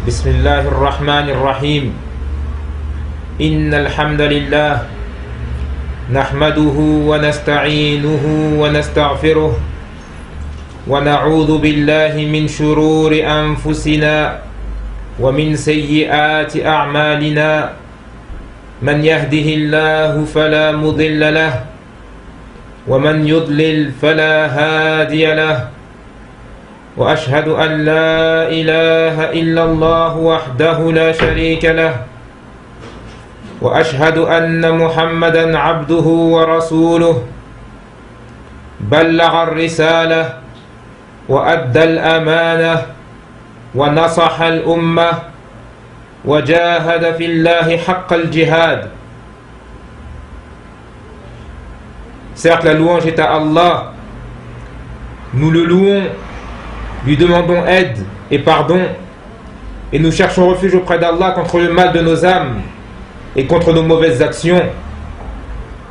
بسم الله الرحمن الرحيم إن الحمد لله نحمده ونستعينه ونستغفره ونعوذ بالله من شرور أنفسنا ومن سيئات أعمالنا من يهده الله فلا مضل له ومن يضلل فلا هادي له وأشهد أن لا إله إلا الله وحده لا شريك له وأشهد أن محمدا عبده ورسوله بلغ الرسالة وأدى الأمانة ونصح الأمة وجاهد في الله حق الجهاد. Certes, la louange est à Allah. Nous le louons, lui demandons aide et pardon, et nous cherchons refuge auprès d'Allah contre le mal de nos âmes et contre nos mauvaises actions.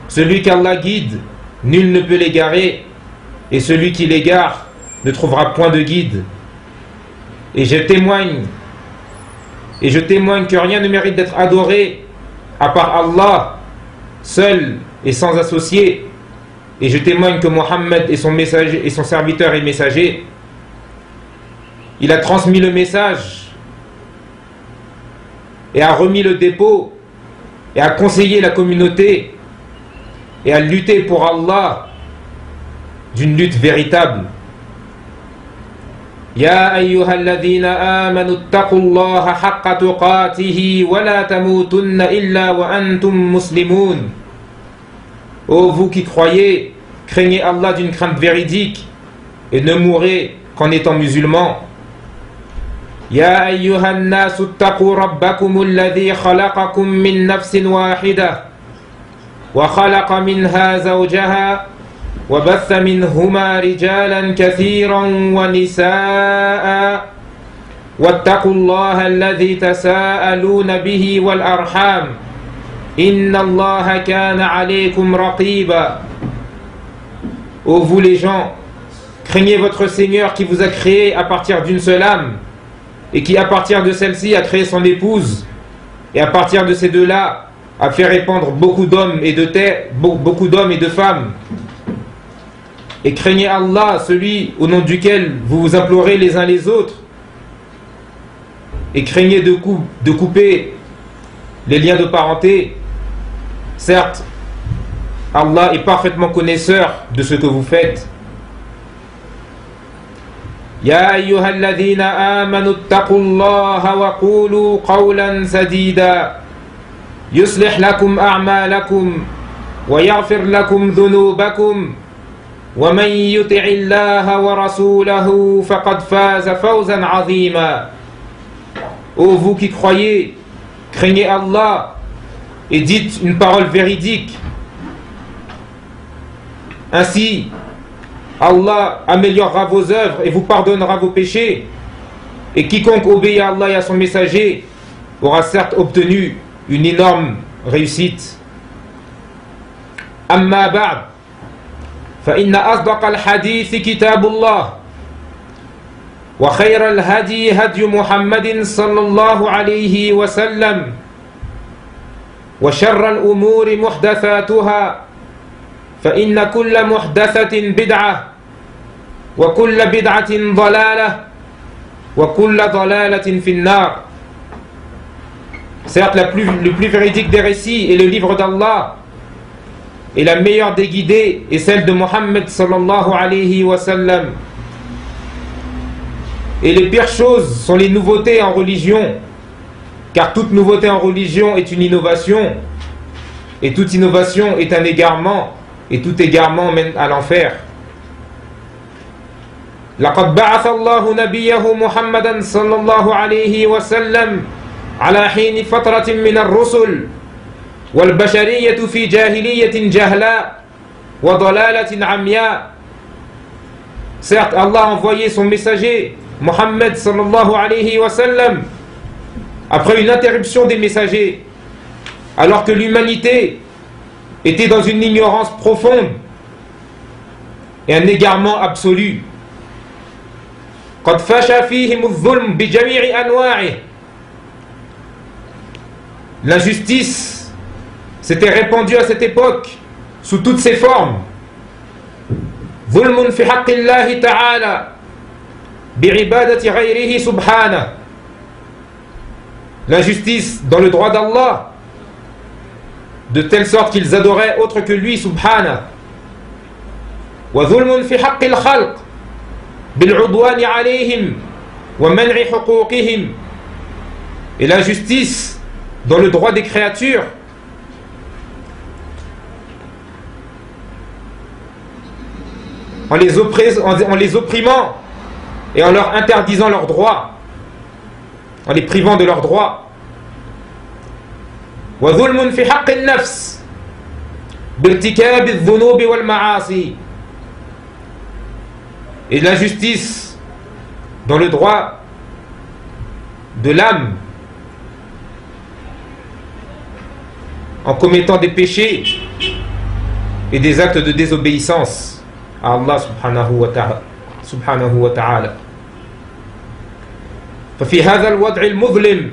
Celui qu'Allah guide, nul ne peut l'égarer, et celui qui l'égare ne trouvera point de guide. Et je témoigne que rien ne mérite d'être adoré à part Allah, seul et sans associé. Et je témoigne que Mohammed est son messager et son serviteur et messager. Il a transmis le message et a remis le dépôt et a conseillé la communauté et a lutté pour Allah d'une lutte véritable. Ya ayyuhalladhina amanu ittaqullaha haqqa tuqatihi wa la tamutunna illa wa antum muslimun. Ô vous qui croyez, craignez Allah d'une crainte véridique et ne mourrez qu'en étant musulmans. يا أيها الناس اتقوا ربكم الذي خلقكم من نفس واحدة وخلق منها زوجها وبث منهما رجالا كثيرا ونساء واتقوا الله الذي تساءلون به والأرحام إن الله كان عليكم رقيبا. Ô vous les gens, craignez votre Seigneur qui vous a créé à partir d'une seule âme et qui à partir de celle-ci a créé son épouse, et à partir de ces deux-là a fait répandre beaucoup d'hommes et de femmes. Et craignez Allah, celui au nom duquel vous vous implorez les uns les autres, et craignez de couper les liens de parenté. Certes, Allah est parfaitement connaisseur de ce que vous faites. يا أيها الذين آمنوا اتقوا الله وقولوا قولا سديدا يصلح لكم أعمالكم ويغفر لكم ذنوبكم ومن يطع الله ورسوله فقد فاز فوزا عظيما. Ô vous qui croyez, craignez Allah et dites une parole véridique. Ainsi, Allah améliorera vos œuvres et vous pardonnera vos péchés. Et quiconque obéit à Allah et à son messager aura certes obtenu une énorme réussite. Amma ba'd, fa inna asdaqa al-hadith kitabullah wa khayra al-hadi hadi Muhammadin sallallahu alayhi wa sallam wa sharra al-umuri muhdathatuha fa inna kulla muhdathatin bid'ah وكل بدعة ضلالة وكل ضلالة في النار. Certes, le plus véridique des récits est le livre d'Allah, et la meilleure des guidées est celle de Mohammed sallallahu alayhi wa sallam. Et les pires choses sont les nouveautés en religion, car toute nouveauté en religion est une innovation, et toute innovation est un égarement, et tout égarement mène à l'enfer. لقد بعث الله نبيه محمدا صلى الله عليه وسلم على حين فترة من الرسل والبشرية في جاهلية جهلاء وضلالة عمياء. Certes, Allah a envoyé son messager Mohammed sallallahu alayhi wa sallam après une interruption des messagers, alors que l'humanité était dans une ignorance profonde et un égarement absolu. قد فشى فيهم الظلم بجميع أنواعه L'injustice s'était répandue à cette époque sous toutes ses formes. ظلم في حق الله تعالى بعبادة غيره سبحانه. L'injustice dans le droit d'Allah, de telle sorte qu'ils adoraient autre que lui, subhanahu. وظلم في حق الخلق بالعدوان عليهم ومنع حقوقهم. Et l'injustice dans le droit des créatures, en les opprimant et en leur interdisant leurs droits, en les privant de leurs droits. وظلم في حق النفس بارتكاب الذنوب والمعاصي. Et l'injustice dans le droit de l'âme en commettant des péchés et des actes de désobéissance à Allah subhanahu wa ta'ala. ففي هذا الوضع المظلم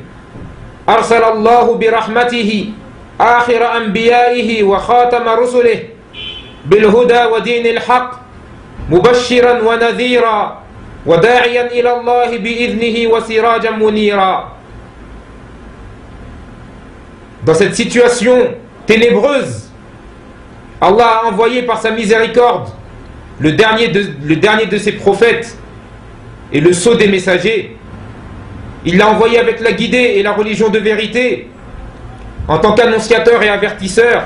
أرسل الله برحمته آخر أنبيائه وخاتم رسله بالهدى ودين الحق مبشرا ونذيرا وداعيا إلى الله بإذنه وسراجا منيرا. Dans cette situation ténébreuse, Allah a envoyé par sa miséricorde le dernier de ses prophètes et le sceau des messagers. Il l'a envoyé avec la guidée et la religion de vérité, en tant qu'annonciateur et avertisseur,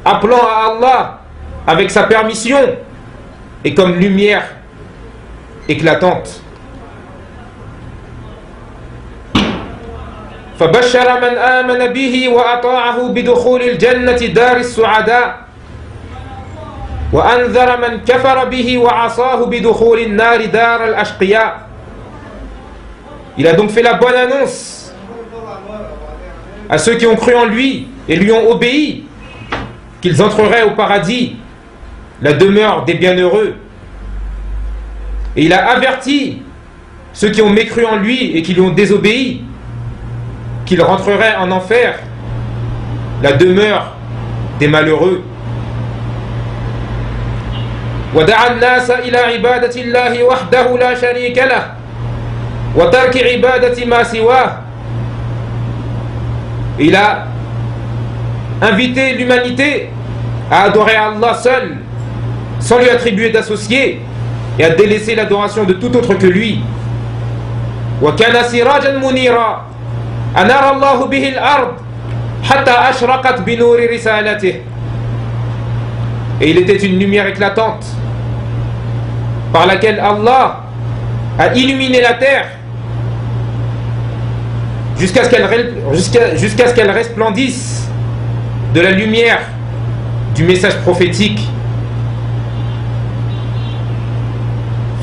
appelant à Allah avec sa permission et comme lumière éclatante. فبشر من آمن به وأطاعه بدخول الجنة دار السعداء وأنذر من كفر به وعصاه بدخول النار دار الأشقياء. Il a donc fait la bonne annonce à ceux qui ont cru en lui et lui ont obéi qu'ils entreraient au paradis, la demeure des bienheureux. Et il a averti ceux qui ont mécru en lui et qui lui ont désobéi qu'ils rentreraient en enfer, la demeure des malheureux. ودعا الناس إلى عبادة الله وحده لا شريك له وترك عبادة ما سواه. Il a invité l'humanité à adorer Allah seul, sans lui attribuer d'associés, et à délaisser l'adoration de tout autre que lui. وكان سراجا منيرا أنار الله به الأرض حتى أشرقت بنور رسالته. Et il était une lumière éclatante par laquelle Allah a illuminé la terre jusqu'à ce qu'elle resplendisse de la lumière du message prophétique.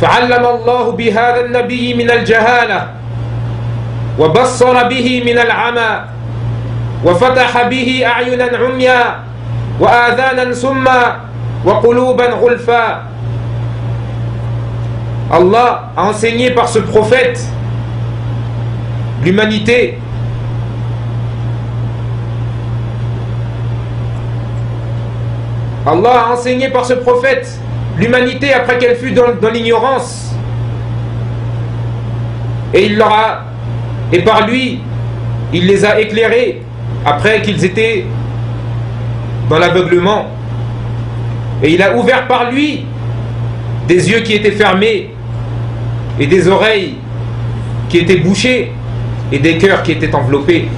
فعلم الله بهذا النبي من الجهالة وبصر به من العمى وفتح به أعينا عميا وآذانا سما وقلوبا غلفا. Allah a enseigné par ce prophète l'humanité Allah a enseigné par ce prophète l'humanité après qu'elle fut dans l'ignorance, et par lui il les a éclairés après qu'ils étaient dans l'aveuglement, et il a ouvert par lui des yeux qui étaient fermés et des oreilles qui étaient bouchées et des cœurs qui étaient enveloppés.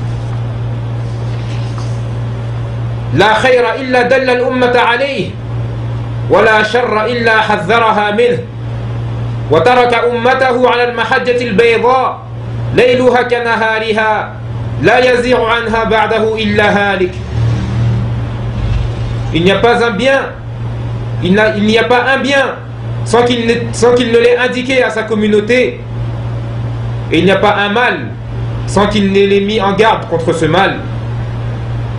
La khayra illa dalla al-ummata alayhi wa la sharra illa hadharaha minhu wa taraka ummatahu ala al-mahajjati al-bayda layluha kanahariha la yazighu anha ba'dahu illa halik. Il n'y a pas un bien, il n'y a pas un bien sans qu'il ne l'ait indiqué à sa communauté, et il n'y a pas un mal sans qu'il ne l'ait mis en garde contre ce mal.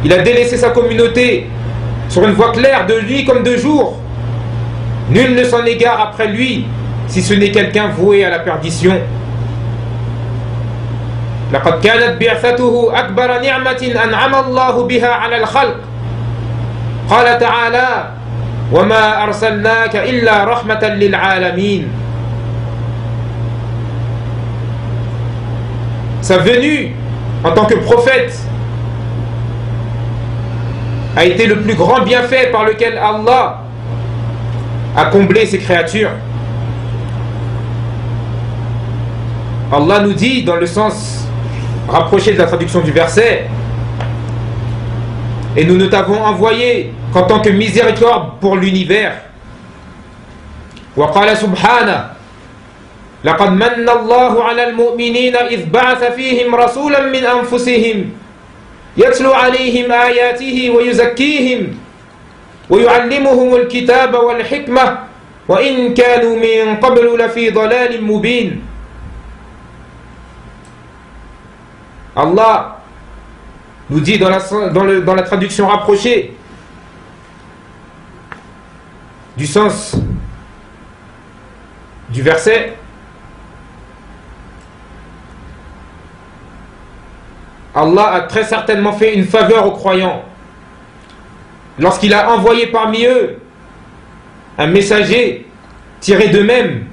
Il a délaissé sa communauté sur une voie claire de nuit comme de jour. Nul ne s'en égare après lui, si ce n'est quelqu'un voué à la perdition. لقد كانت بعثته أكبر نعمة أنعم الله بها على الخلق. قال تعالى وما أرسلناك إلا رحمة للعالمين. Sa venue en tant que prophète a été le plus grand bienfait par lequel Allah a comblé ses créatures. Allah nous dit dans le sens rapproché de la traduction du verset: et nous ne t'avons envoyé qu'en tant que miséricorde pour l'univers. وقال سبحانه لقد من الله على المؤمنين إذ بعث فيهم رسولا من أنفسهم يتلو عليهم آياته ويزكيهم ويعلمهم الكتاب والحكمة وإن كانوا من قبل لفي ضلال مبين. Allah nous dit dans la traduction rapprochée du sens du verset: Allah a très certainement fait une faveur aux croyants lorsqu'il a envoyé parmi eux un messager tiré d'eux-mêmes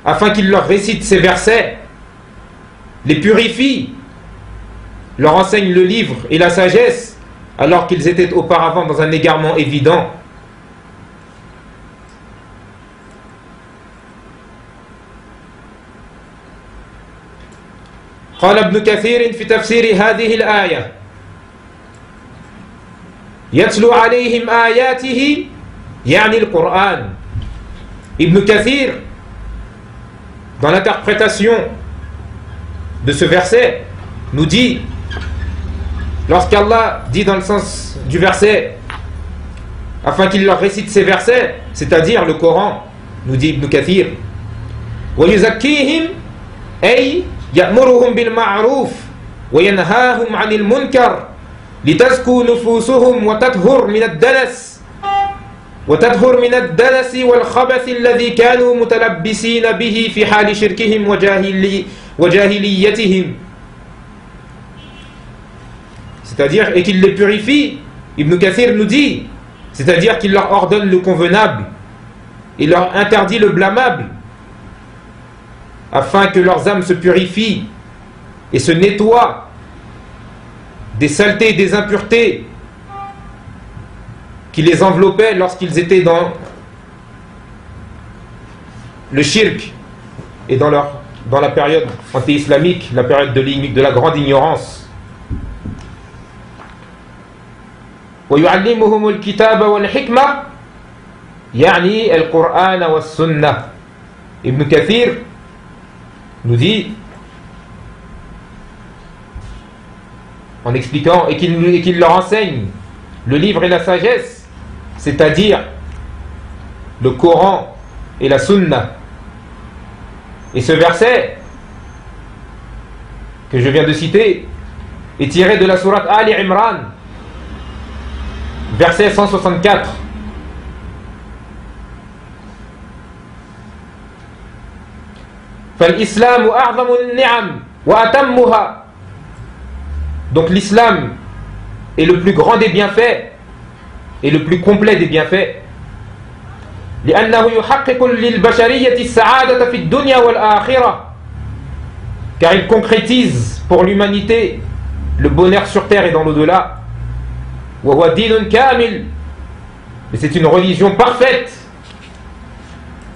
afin qu'il leur récite ces versets, les purifie, leur enseigne le livre et la sagesse alors qu'ils étaient auparavant dans un égarement évident. قال ابن كثير في تفسير هذه الآية يتلو عليهم آياته يعني القرآن. Ibn Kathir, dans l'interprétation de ce verset, nous dit, lorsqu'Allah dit dans le sens du verset afin qu'il leur récite ces versets, c'est-à-dire le Coran, nous dit Ibn Kathir, وَيُزَكِّيهِمْ أي يأمرهم بالمعروف وينهاهم عن المنكر لتزكو نفوسهم وتطهر من الدنس والخبث الذي كانوا متلبسين به في حال شركهم وجاهليتهم. C'est-à-dire, et qu'il les purifie, Ibn Kathir nous dit, c'est-à-dire qu'il leur ordonne le convenable, il leur interdit le blâmable, afin que leurs âmes se purifient et se nettoient des saletés et des impuretés qui les enveloppaient lorsqu'ils étaient dans le shirk et dans la période anti-islamique, la période de la grande ignorance. وَيُعَلِّمُهُمُ الْكِتَابَ وَالْحِكْمَةَ يعني القرآن والسنة. Ibn Kathir nous dit, en expliquant, et qu'il leur enseigne le livre et la sagesse, c'est-à-dire le Coran et la Sunna. Et ce verset que je viens de citer est tiré de la sourate Ali Imran, verset 164. فالإسلام أعظم النعم وأتمها. Donc l'islam est le plus grand des bienfaits et le plus complet des bienfaits. لأنه يحقق للبشرية السعادة في الدنيا والآخرة. Car il concrétise pour l'humanité le bonheur sur terre et dans l'au-delà. وهو دين كامل. Mais c'est une religion parfaite.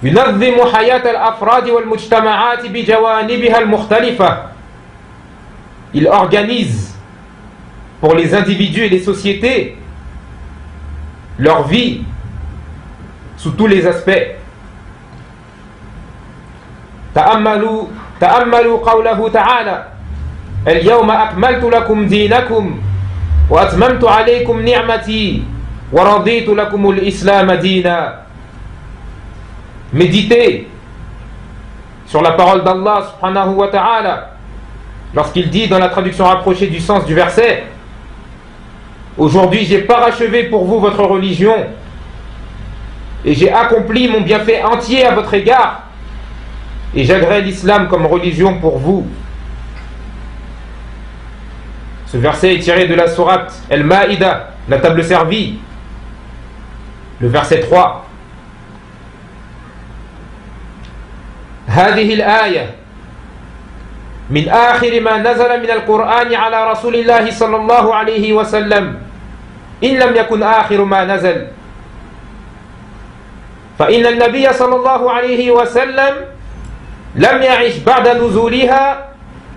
ينظم حياة الأفراد والمجتمعات بجوانبها المختلفة. Il organise pour les individus et les sociétés leur vie sous tous les aspects. تأملوا قوله تعالى اليوم أكملت لكم دينكم وأتممت عليكم نعمتي ورضيت لكم الإسلام دينا. Méditez sur la parole d'Allah subhanahu wa ta'ala lorsqu'il dit dans la traduction rapprochée du sens du verset: aujourd'hui j'ai parachevé pour vous votre religion et j'ai accompli mon bienfait entier à votre égard et j'agrée l'islam comme religion pour vous. Ce verset est tiré de la sourate Al-Ma'ida, la table servie, le verset 3. هذه الآية من آخر ما نزل من القرآن على رسول الله صلى الله عليه وسلم إن لم يكن آخر ما نزل فإن النبي صلى الله عليه وسلم لم يعش بعد نزولها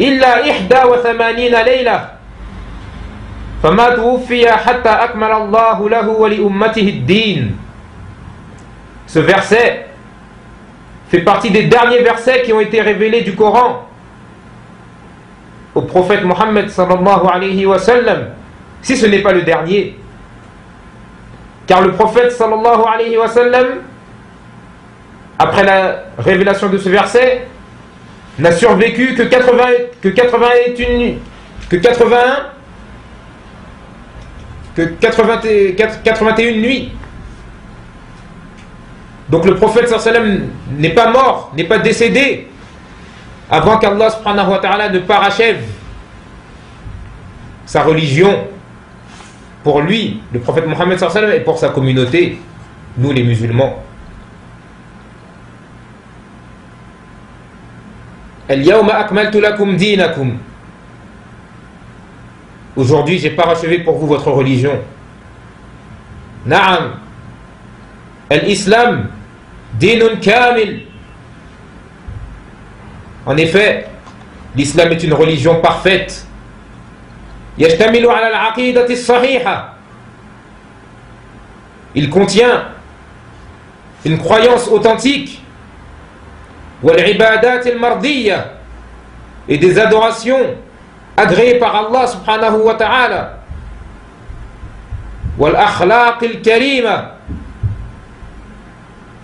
إلا 81 ليلة فما توفي حتى أكمل الله له ولأمته الدين. Ce verset fait partie des derniers versets qui ont été révélés du Coran au prophète Mohammed sallallahu alayhi wa sallam, si ce n'est pas le dernier. Car le prophète sallallahu alayhi wa sallam, après la révélation de ce verset, n'a survécu que 81 nuits. Donc le prophète sallallahu alayhi wa sallam n'est pas mort, n'est pas décédé avant qu'Allah subhanahu wa ta'ala ne parachève sa religion pour lui, le prophète Mohammed sallallahu alayhi wa sallam, et pour sa communauté, nous les musulmans. Al-yawma akmaltu lakum dinakum. Aujourd'hui, j'ai parachevé pour vous votre religion. Na'am. Al-Islam dinun kamil. En effet, l'islam est une religion parfaite. Yajtamilu ala al-aqidati as-sahiha. Il contient une croyance authentique. Wal-ibadat al-mardiyya. Et des adorations agréées par Allah subhanahu wa ta'ala. Wal-akhlaq al-karima.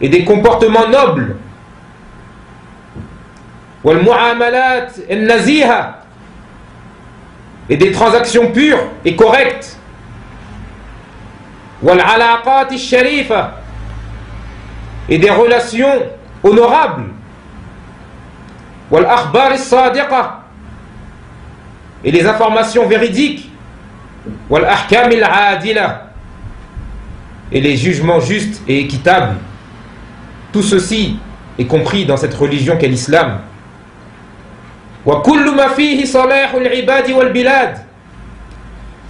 Et des comportements nobles. Wal-mu'amalat al-naziha. Et des transactions pures et correctes. Wal-alaqat al-sharifa. Et des relations honorables. Wal-akhbar al-sadiqa. Et les informations véridiques. Wal-ahkam al-adila. Et les jugements justes et équitables. Tout ceci est compris dans cette religion qu'est l'islam. وكل ما فيه صلاح العباد والبلاد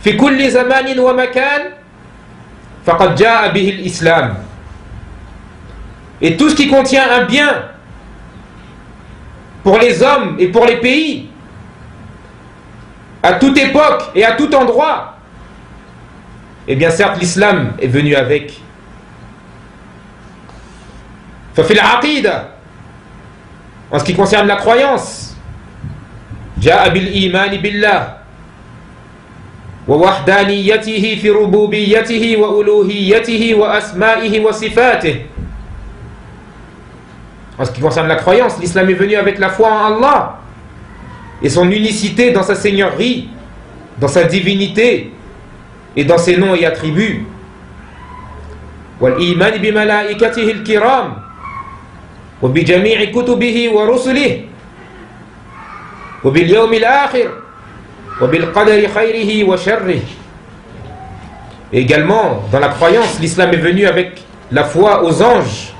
في كل زمان ومكان فقد جاء به الإسلام. Et tout ce qui contient un bien pour les hommes et pour les pays, à toute époque et à tout endroit, eh bien certes l'islam est venu avec. ففي العقيدة, en ce qui concerne la croyance, جاء بالإيمان بالله ووحدانيته في ربوبيته وألوهيته وأسمائه وصفاته. En ce qui concerne la croyance, l'islam est venu avec la foi en Allah et son unicité dans sa seigneurie, dans sa divinité et dans ses noms et attributs. والإيمان بملائكته الكرام وبجميع كتبه ورسله وباليوم الآخر وبالقدر خيره وشره. Et également, dans la croyance, l'islam est venu avec la foi aux anges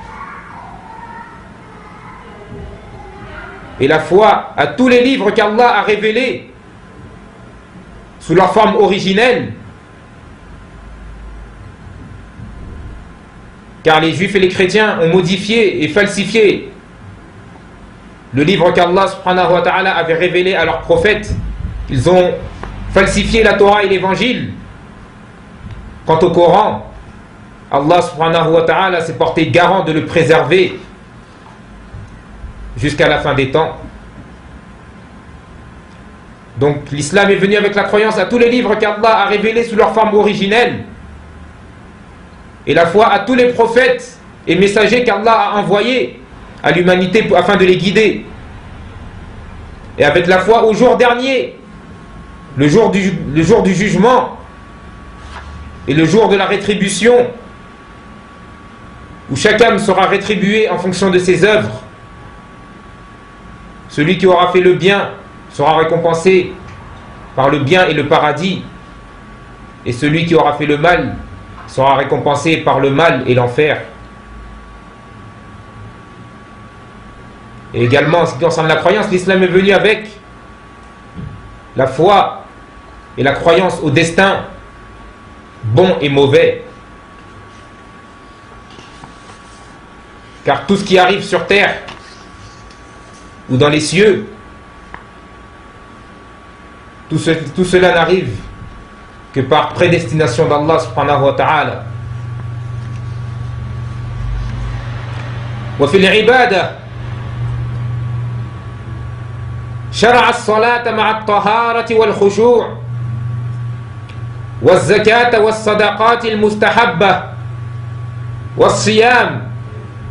et la foi à tous les livres qu'Allah a révélés sous leur forme originelle, car les juifs et les chrétiens ont modifié et falsifié le livre qu'Allah subhanahu wa ta'ala avait révélé à leurs prophètes. Ils ont falsifié la Torah et l'évangile. Quant au Coran, Allah subhanahu wa ta'ala s'est porté garant de le préserver jusqu'à la fin des temps. Donc l'islam est venu avec la croyance à tous les livres qu'Allah a révélés sous leur forme originelle, et la foi à tous les prophètes et messagers qu'Allah a envoyés à l'humanité afin de les guider, et avec la foi au jour dernier, le jour du jugement et le jour de la rétribution, où chaque âme sera rétribuée en fonction de ses œuvres. Celui qui aura fait le bien sera récompensé par le bien et le paradis, et celui qui aura fait le mal sera récompensé par le mal et l'enfer. Et également, en ce qui concerne la croyance, l'islam est venu avec la foi et la croyance au destin, bon et mauvais. Car tout ce qui arrive sur terre ou dans les cieux, tout cela n'arrive que par prédestination d'Allah subhanahu wa ta'ala. وفي العبادة شرع الصلاة مع الطهارة والخشوع والزكاة والصدقات المستحبة والصيام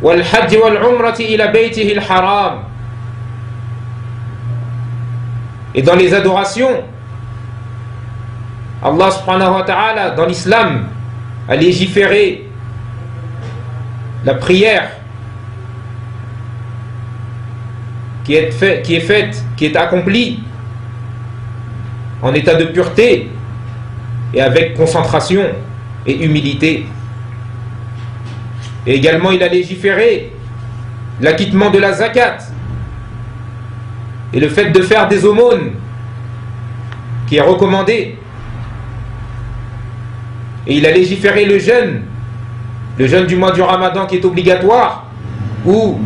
والحج والعمرة إلى بيته الحرام. Et dans les adorations, Allah subhanahu wa ta'ala, dans l'islam, a légiféré la prière qui est faite, qui est accomplie en état de pureté et avec concentration et humilité. Et également, il a légiféré l'acquittement de la zakat et le fait de faire des aumônes qui est recommandé. Et il a légiféré le jeûne du mois du Ramadan qui est obligatoire, ou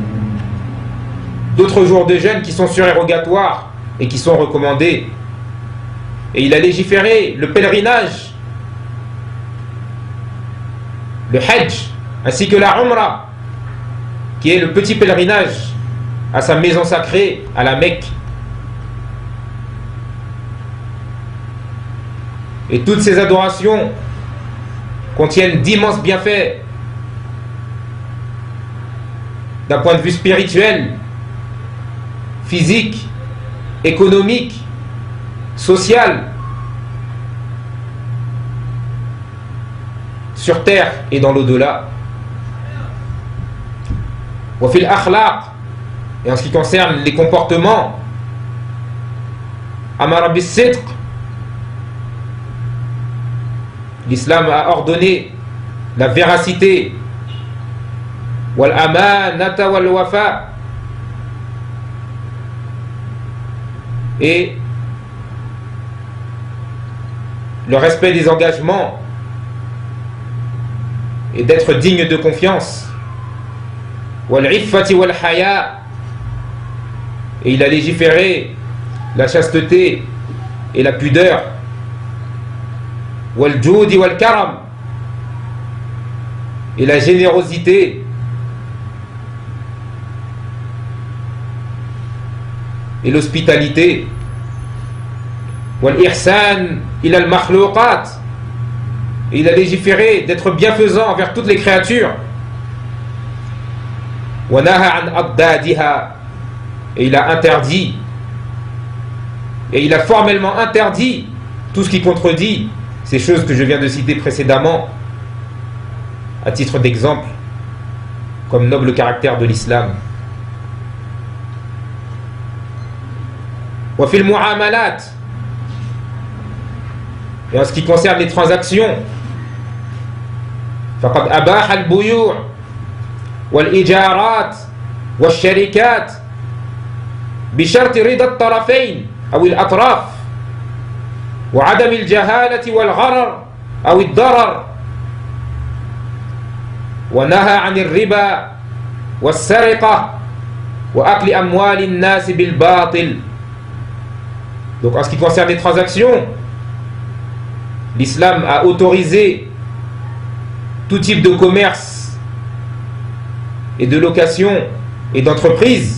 d'autres jours de jeûne qui sont surérogatoires et qui sont recommandés. Et il a légiféré le pèlerinage, le hajj, ainsi que la umrah, qui est le petit pèlerinage à sa maison sacrée, à la Mecque. Et toutes ces adorations contiennent d'immenses bienfaits d'un point de vue spirituel, physique, économique, social, sur terre et dans l'au-delà. Wa fil akhlaq, et en ce qui concerne les comportements, amara bis sidq, l'islam a ordonné la véracité, wal amanata wal wafa, et le respect des engagements et d'être digne de confiance, wal iffati wal haya, et il a légiféré la chasteté et la pudeur, wal judi wal karam, et la générosité et l'hospitalité, wal ihsan ila al makhluqat, et il a légiféré d'être bienfaisant envers toutes les créatures, wa naha an abdadiha, et il a interdit, et il a formellement interdit tout ce qui contredit ces choses que je viens de citer précédemment, à titre d'exemple, comme noble caractère de l'islam. Wa fil muamalat, et en ce qui concerne les transactions, faqad abaha al buyu' wal ijarat wal sharikat بشرط رضا الطرفين أو الأطراف وعدم الجهالة والغرر أو الضرر ونهى عن الربا والسرقة وأكل أموال الناس بالباطل. Donc en ce qui concerne les transactions, l'islam a autorisé tout type de commerce et de location et d'entreprise,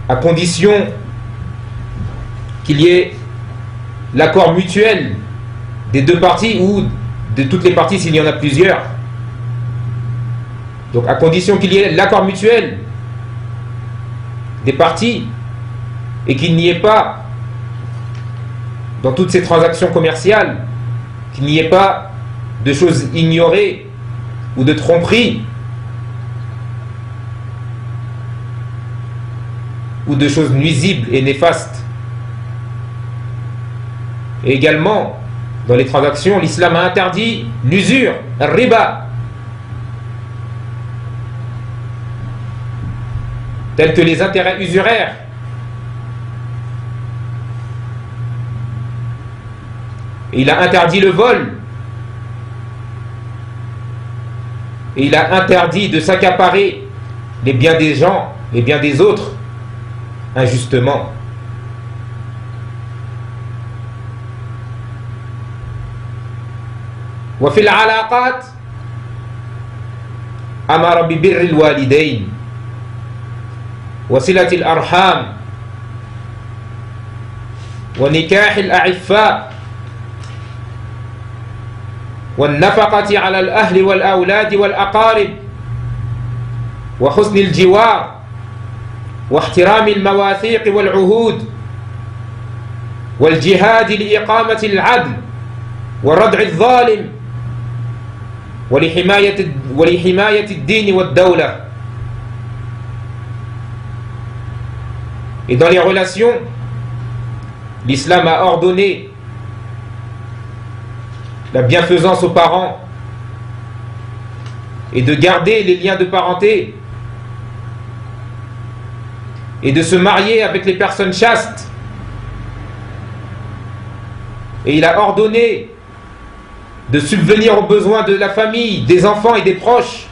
à condition qu'il y ait l'accord mutuel des deux parties ou de toutes les parties s'il y en a plusieurs. Donc à condition qu'il y ait l'accord mutuel des parties et qu'il n'y ait pas, dans toutes ces transactions commerciales, qu'il n'y ait pas de choses ignorées ou de tromperies ou de choses nuisibles et néfastes. Et également, dans les transactions, l'islam a interdit l'usure, riba, tels que les intérêts usuraires. Et il a interdit le vol. Et il a interdit de s'accaparer les biens des gens, les biens des autres, injustement. وفي العلاقات أمر ببر الوالدين وصلة الأرحام ونكاح الأعفاء والنفقة على الأهل والأولاد والأقارب وحسن الجوار واحترام المواثيق والعهود والجهاد لإقامة العدل وردع الظالم ولحماية الدين والدولة. Et dans les relations, l'islam a ordonné la bienfaisance aux parents et de garder les liens de parenté et de se marier avec les personnes chastes. Et il a ordonné de subvenir aux besoins de la famille, des enfants et des proches.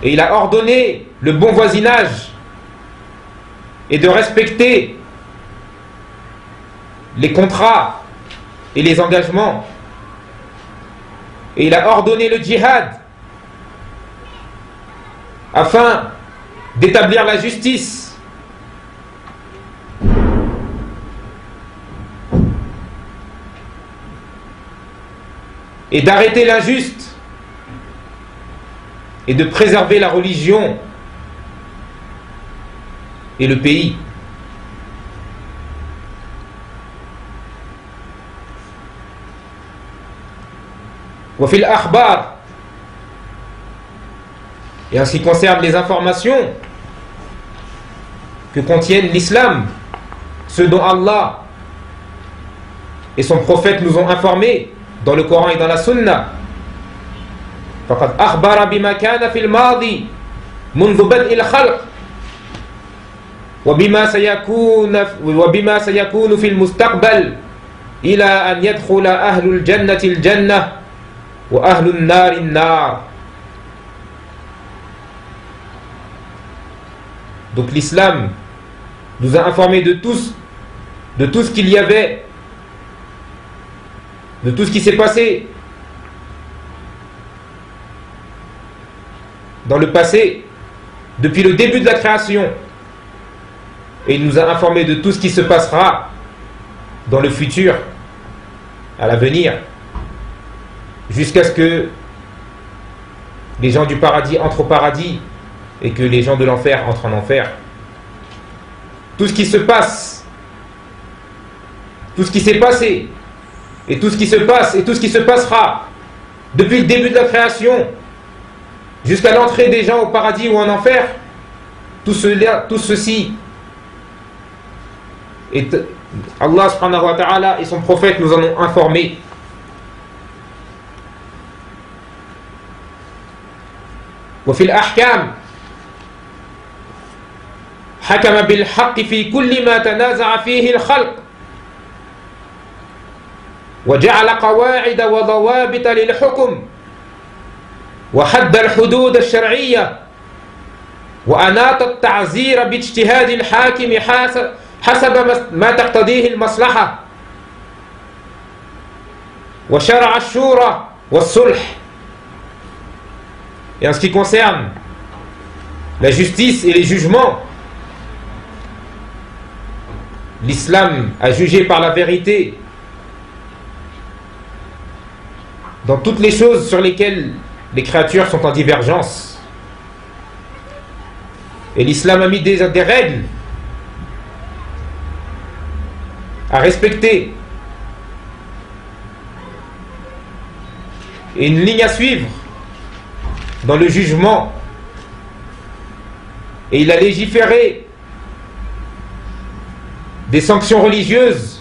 Et il a ordonné le bon voisinage et de respecter les contrats et les engagements. Et il a ordonné le djihad afin d'établir la justice et d'arrêter l'injuste et de préserver la religion et le pays. وفي الأخبار, et en ce qui concerne les informations que contiennent l'islam, ce dont Allah et son prophète nous ont informés dans le Coran et dans la Sunna, فقد أخبر بما كان في الماضي منذ بدء الخلق وبما سيكون في المستقبل إلى أن يدخل أهل الجنة الجنة وأهل النار النار. Donc l'islam nous a informé de tout ce qu'il y avait, de tout ce qui s'est passé dans le passé, depuis le début de la création. Et il nous a informé de tout ce qui se passera dans le futur, à l'avenir, jusqu'à ce que les gens du paradis entrent au paradis et que les gens de l'enfer entrent en enfer. Tout ce qui se passe, tout ce qui s'est passé, et tout ce qui se passe, et tout ce qui se passera, depuis le début de la création, jusqu'à l'entrée des gens au paradis ou en enfer, tout ceci, et Allah subhanahu wa ta'ala et son prophète nous en ont informés. وفي الأحكام حكم بالحق في كل ما تنازع فيه الخلق وجعل قواعد وضوابط للحكم وحد الحدود الشرعية وأناط التعزير باجتهاد الحاكم حسب ما تقتضيه المصلحة وشرع الشورى والصلح. Et en ce qui concerne la justice et les jugements, l'islam a jugé par la vérité dans toutes les choses sur lesquelles les créatures sont en divergence. Et l'islam a mis des règles à respecter et une ligne à suivre dans le jugement. Et il a légiféré des sanctions religieuses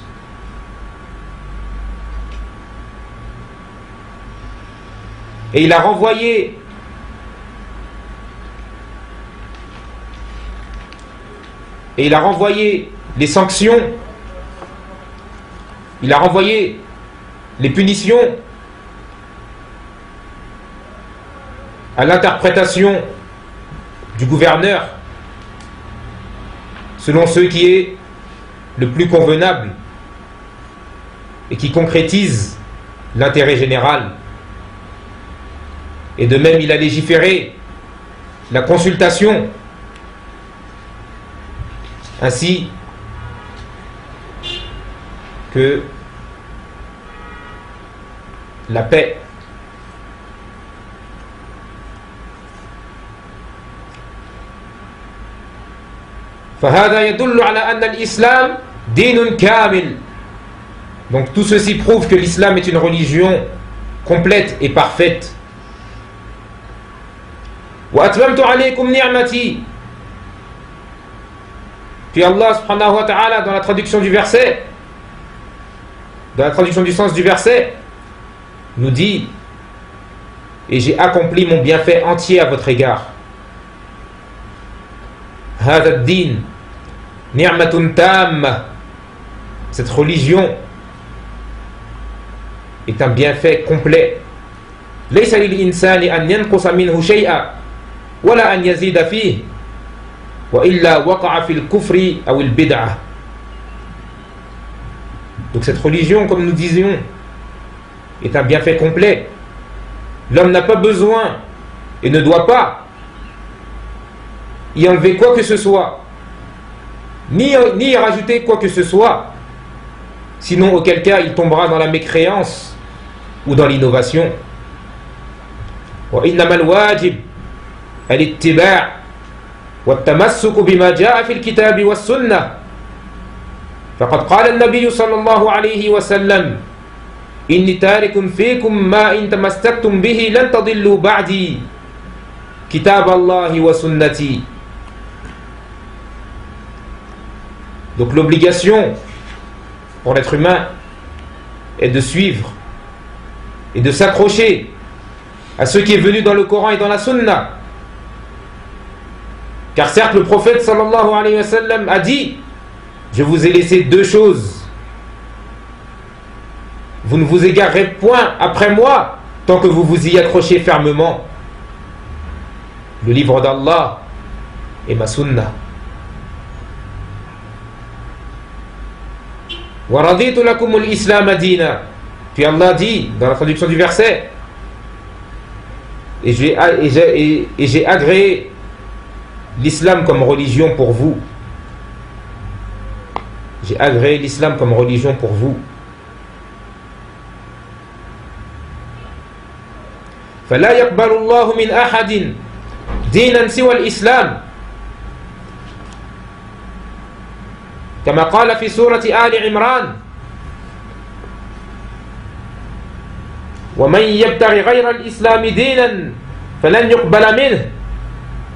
Et il a renvoyé les sanctions, il a renvoyé les punitions à l'interprétation du gouverneur selon ce qui est le plus convenable et qui concrétise l'intérêt général. Et de même, il a légiféré la consultation ainsi que la paix. فهذا يدل على أن الإسلام دين كامل. Donc tout ceci prouve que l'islam est une religion complète et parfaite. وأتممت عليكم نعمتي. Puis Allah subhanahu wa ta'ala, dans la traduction du verset, dans la traduction du sens du verset, nous dit: et j'ai accompli mon bienfait entier à votre égard. هذا الدين نعمة تامة. Cette religion est un bienfait complet. ليس للإنسان أن ينقص منه شيئا ولا أن يزيد فيه وإلا وقع في الكفر أو البدعة. Donc cette religion, comme nous disions, est un bienfait complet. L'homme n'a pas besoin et ne doit pas y enlever quoi que ce soit, ni y rajouter quoi que ce soit, sinon auquel cas il tombera dans la mécréance ou dans l'innovation. وإنما الواجب الاتباع والتمسك بما جاء في الكتاب والسنة. فقد قال النبي صلى الله عليه وسلم: إني تارك فيكم ما إن تمسكتم به لن تضلوا بعدي كتاب الله وسنتي. Donc l'obligation pour l'être humain est de suivre et de s'accrocher à ce qui est venu dans le Coran et dans la Sunna. Car certes, le prophète sallallahu alayhi wa sallam a dit: je vous ai laissé deux choses. Vous ne vous égarerez point après moi tant que vous vous y accrochez fermement. Le livre d'Allah et ma Sunna. وَرَضِيتُ لَكُمُ الْإِسْلَامَ دِينًا. Puis Allah dit dans la traduction du verset: et j'ai agréé l'islam comme religion pour vous. J'ai agréé l'islam comme religion pour vous. فَلَا يَقْبَلُ اللَّهُ مِنْ أَحَدٍ دِينًا سِوَى الْإِسْلام. كما قال في سورة آل عمران: ومن يبتغ غير الإسلام دينا فلن يقبل منه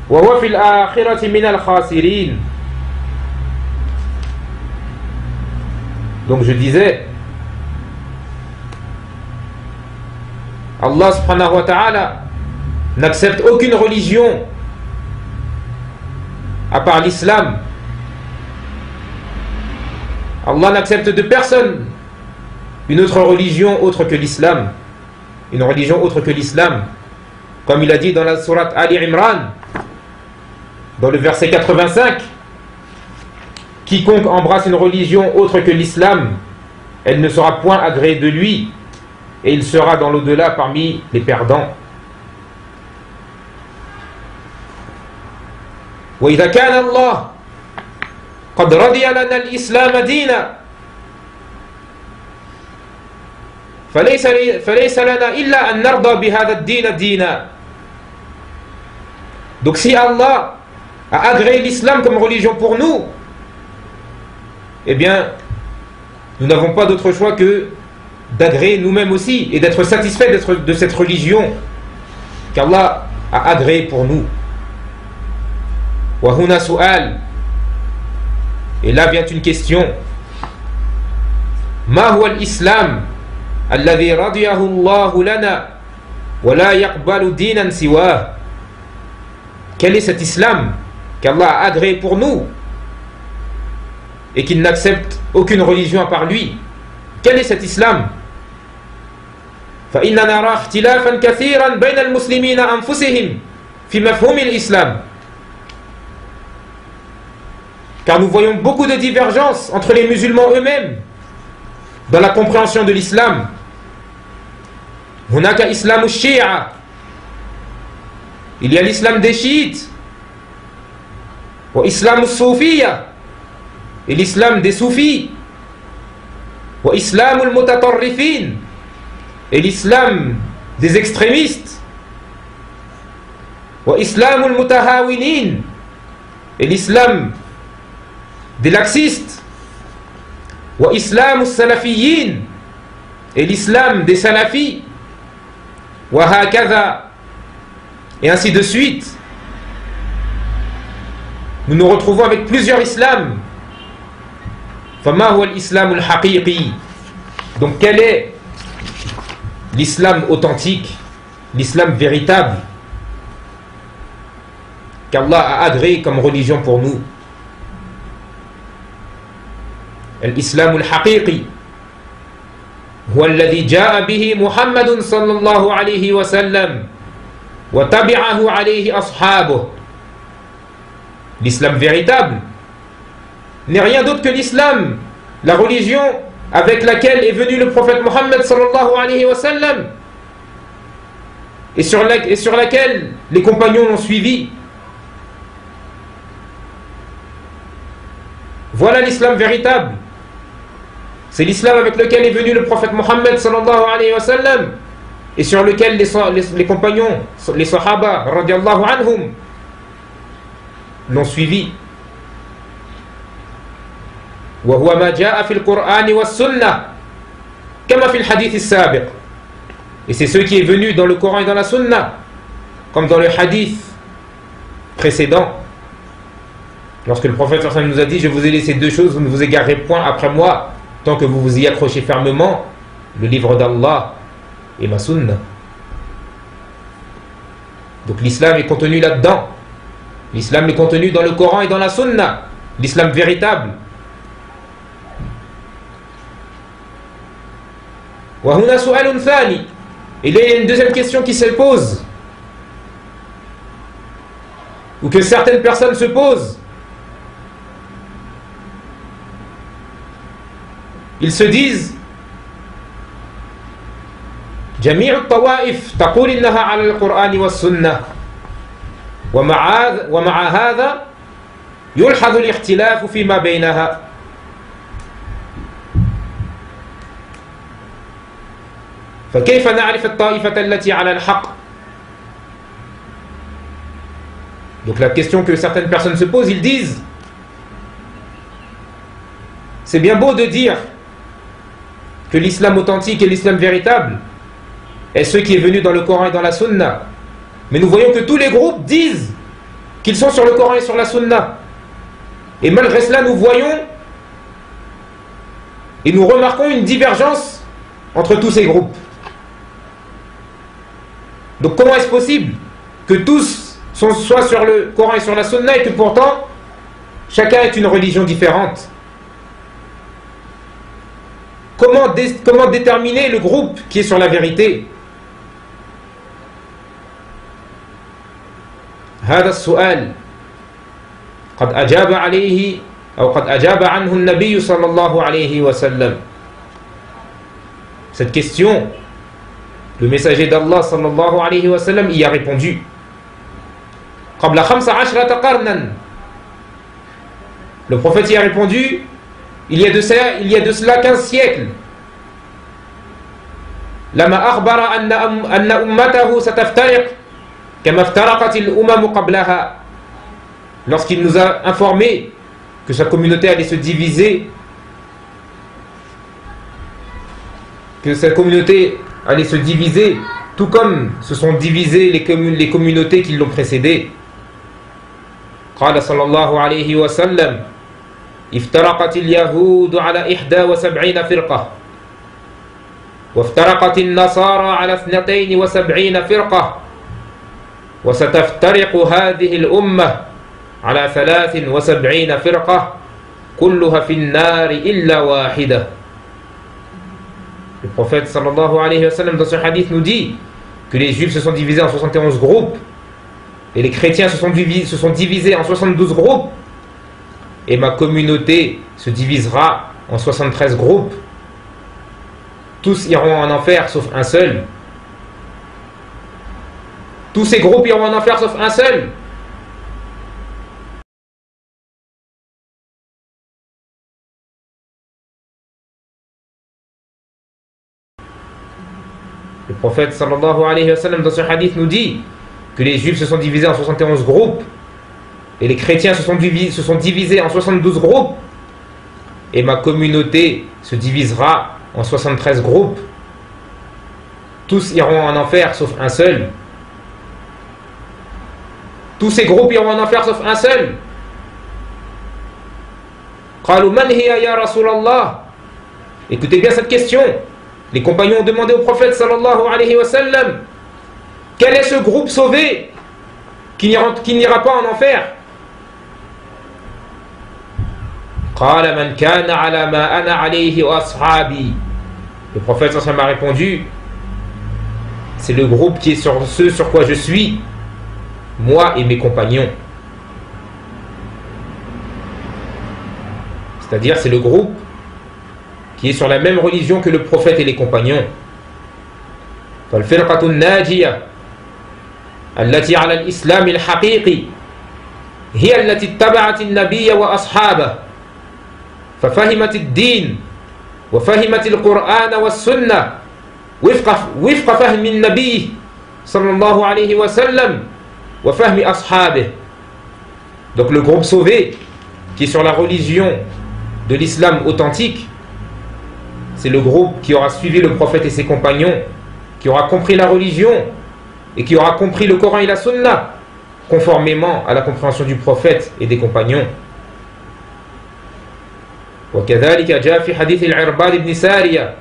وهو في الآخرة من الخاسرين. Donc je disais, Allah subhanahu wa ta'ala n'accepte aucune religion à part l'islam. Allah n'accepte de personne une autre religion autre que l'islam. Une religion autre que l'islam. Comme il a dit dans la sourate Ali Imran, dans le verset 85, quiconque embrasse une religion autre que l'islam, elle ne sera point agréée de lui, et il sera dans l'au-delà parmi les perdants. وإذا كان الله قد رضي لنا الإسلام دينا فليس لنا إلا أن نرضى بهذا الدين دينا. Donc si Allah a agréé l'islam comme religion pour nous, eh bien nous n'avons pas d'autre choix que d'agréer nous-mêmes aussi et d'être satisfaits de cette religion qu'Allah a agréée pour nous. وهنا سؤال. Et là vient une question. ما هو الإسلام الذي رضيه الله لنا وَلَا يَقْبَلُ دِينًا سِوَاهُ. Quel est cet islam qu'Allah a agréé pour nous et qu'il n'accepte aucune religion à part lui? Quel est cet islam? فَإِنَّا نَرَى اخْتِلَافًا كَثِيرًا بَيْنَ الْمُسْلِمِينَ أَنفُسِهِمْ فِي مَفْهُومِ الْإِسْلَامِ. Car nous voyons beaucoup de divergences entre les musulmans eux-mêmes dans la compréhension de l'islam. هناك إسلام الشيعة. Il y a l'islam des chiites. وإسلام الصوفية. Et l'islam des soufis. وإسلام المتطرفين. Et l'islam des extrémistes. وإسلام المتهاونين. Et l'islam des laxistes. وإسلام السلفيين. Et l'islam des salafis. وهكذا. Et ainsi de suite. Nous nous retrouvons avec plusieurs islams. فما هو الإسلام الحقيقي. Donc quel est l'islam authentique, l'islam véritable qu'Allah a agréé comme religion pour nous? الإسلام الحقيقي هو الذي جاء به محمد صلى الله عليه وسلم وتبعه عليه أصحابه. L'islam véritable n'est rien d'autre que l'islam, la religion avec laquelle est venu le prophète Mohammed sallallahu alayhi wa sallam et sur laquelle les compagnons l'ont suivi. Voilà l'islam véritable. C'est l'islam avec lequel est venu le prophète Mohammed sallallahu alayhi wa sallam et sur lequel les compagnons, les sahaba radiallahu anhum, l'ont suivi. وهو ما جاء في القرآن والسنة كما في الحديث السابق. Et c'est ce qui est venu dans le Coran et dans la Sunna, comme dans le hadith précédent, lorsque le prophète nous a dit: je vous ai laissé deux choses, vous ne vous égarez point après moi tant que vous vous y accrochez fermement, le livre d'Allah et ma Sunna. Donc l'islam est contenu là-dedans. L'islam est contenu dans le Coran et dans la Sunna, l'islam véritable. وهنا سؤال ثاني. Il y a une deuxième question qui se pose, ou que certaines personnes se posent. Ils se disent: جميع الطوائف تقول إنها على القرآن والسنة ومع هذا يلحظ الاختلاف فيما بينها. فكيف نعرف الطائفة التي على الحق. Donc la question que certaines personnes se posent, ils disent: c'est bien beau de dire que l'islam authentique et l'islam véritable est ce qui est venu dans le Coran et dans la Sunna, mais nous voyons que tous les groupes disent qu'ils sont sur le Coran et sur la Sunna, et malgré cela nous voyons et nous remarquons une divergence entre tous ces groupes. Donc comment est-ce possible que tous soient sur le Coran et sur la Sunna et que pourtant chacun ait une religion différente? Comment déterminer le groupe qui est sur la vérité? هذا السؤال قد أجاب عليه أو قد أجاب عنه النبي صلى الله عليه وسلم. Cette question, le messager d'Allah sallallahu alayhi wa sallam y a répondu. قبل 15 قرنا. Le prophète y a répondu il y a de cela 15 siècles. لما أخبر أن أمته ستفترق كما افترقت الأمم قبلها. Lorsqu'il nous a informé que sa communauté allait se diviser, tout comme se sont divisées les communautés qui l'ont précédé. قال صلى الله عليه وسلم افترقت اليهود على 71 فرقة وافترقت النصارى على 72 فرقة وستفترق هذه الأمة على 73 فرقة كلها في النار إلا واحدة. Le prophète sallallahu alayhi wa sallam dans ce hadith nous dit que les juifs se sont divisés en 71 groupes et les chrétiens se sont divisés en 72 groupes et ma communauté se divisera en 73 groupes. Tous iront en enfer sauf un seul. Tous ces groupes iront en enfer sauf un seul. Le prophète sallallahu alayhi wa sallam dans ce hadith nous dit que les juifs se sont divisés en 71 groupes et les chrétiens se sont divisés en 72 groupes et ma communauté se divisera en 73 groupes. Tous iront en enfer sauf un seul. Tous ces groupes iront en enfer sauf un seul. قالوا من هي يا رسول الله. Écoutez bien cette question. Les compagnons ont demandé au prophète sallallahu alayhi wa sallam, quel est ce groupe sauvé qui n'ira pas en enfer? قال من كان على ما أنا عليه وأصحابي. Le prophète sallallahu alayhi wa sallam a répondu, c'est le groupe qui est sur ce sur quoi je suis, moi et mes compagnons. C'est-à-dire c'est le groupe qui est sur la même religion que le prophète et les compagnons. فالفرقة الناجية التي على الإسلام الحقيقي هي التي اتبعت النبي وأصحابه ففهمت الدين وفهمت القرآن والسنة وفق فهم النبي صلى الله عليه وسلم وفهم أصحابه. Donc le groupe sauvé qui est sur la religion de l'islam authentique, c'est le groupe qui aura suivi le prophète et ses compagnons, qui aura compris la religion et qui aura compris le Coran et la Sunna conformément à la compréhension du prophète et des compagnons. وكذلك جاء في حديث العرباد بن سارية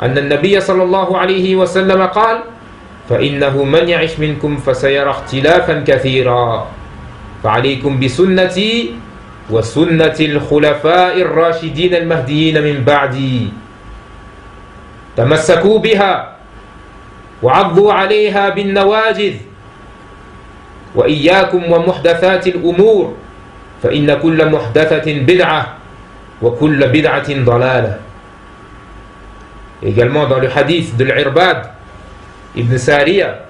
أن النبي صلى الله عليه وسلم قال فإنه من يعش منكم فسيرى اختلافا كثيرا فعليكم بسنتي وسنة الخلفاء الراشدين المهديين من بعدي تمسكوا بها وعضوا عليها بالنواجذ وإياكم ومحدثات الأمور فإن كل محدثة بدعة وكل بدعة ضلالة. Également dans le hadith de l'Irbad ibn Sariya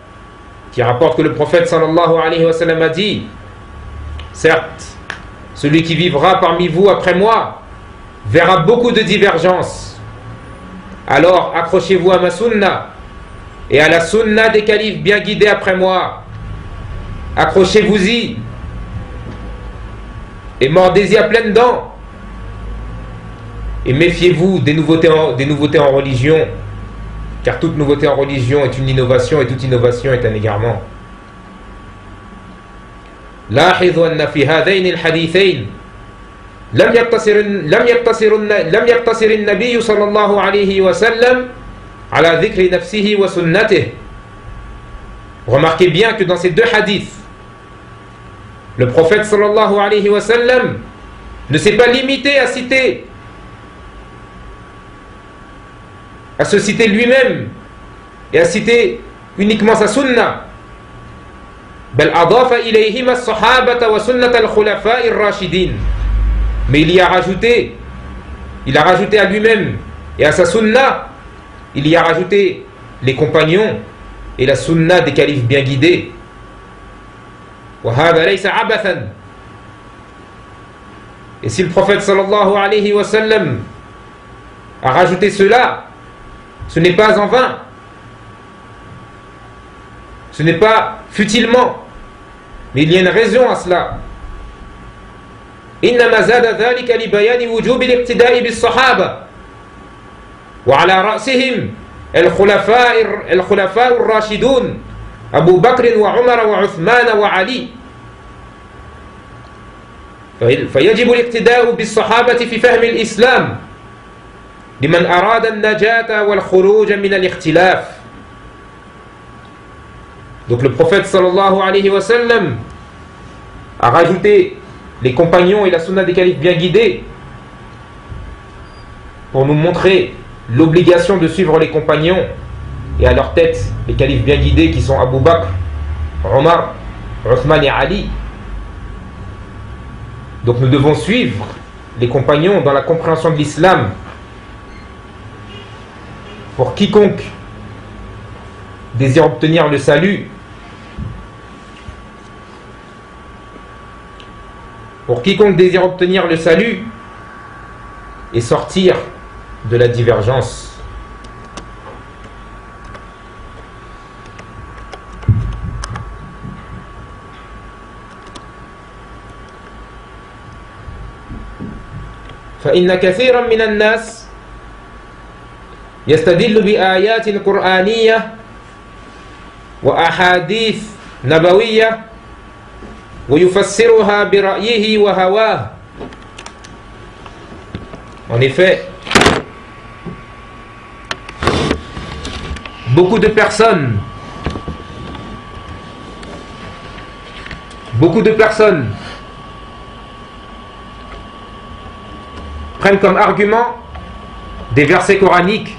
qui rapporte que le prophète sallallahu alayhi wa sallam a dit, certes, celui qui vivra parmi vous après moi verra beaucoup de divergences. Alors accrochez-vous à ma sunna et à la sunna des califes bien guidés après moi. Accrochez-vous-y et mordez-y à pleines dents. Et méfiez-vous des nouveautés en religion, car toute nouveauté en religion est une innovation et toute innovation est un égarement. لاحظوا أن في هذين الحديثين لم يقتصر النبي صلى الله عليه وسلم على ذكر نفسه وسنته. Remarquez bien que dans ces deux hadiths, le prophète sallallahu alayhi wa sallam ne s'est pas limité à se citer lui-même et à citer uniquement sa sunna. بل أضاف إليهما الصحابة وسنة الخلفاء الراشدين. Mais il a rajouté à lui-même et à sa sunna, il y a rajouté les compagnons et la sunna des califes bien guidés. وهذا ليس عبثا. Et si le prophète sallallahu alayhi wa sallam a rajouté cela, ce n'est pas en vain, ce n'est pas futilement, mais il y a une raison à cela. إنما زاد ذلك لبيان وجوب الاقتداء بالصحابة وعلى رأسهم الخلفاء الراشدون أبو بكر وعمر وعثمان وعلي. فيجب الاقتداء بالصحابة في فهم الإسلام لمن أراد النجاة والخروج من الاختلاف. Donc le prophète sallallahu alayhi wa sallam a rajouté les compagnons et la sunna des califes bien guidés pour nous montrer l'obligation de suivre les compagnons et à leur tête les califes bien guidés qui sont Abu Bakr, Omar, Othman et Ali. Donc nous devons suivre les compagnons dans la compréhension de l'islam. Pour quiconque désire obtenir le salut, et sortir de la divergence. فإن كثيرا من الناس يستدل بآيات قرآنية وأحاديث نبوية ويفسرها برأيه وهواه. En effet, beaucoup de personnes prennent comme argument des versets coraniques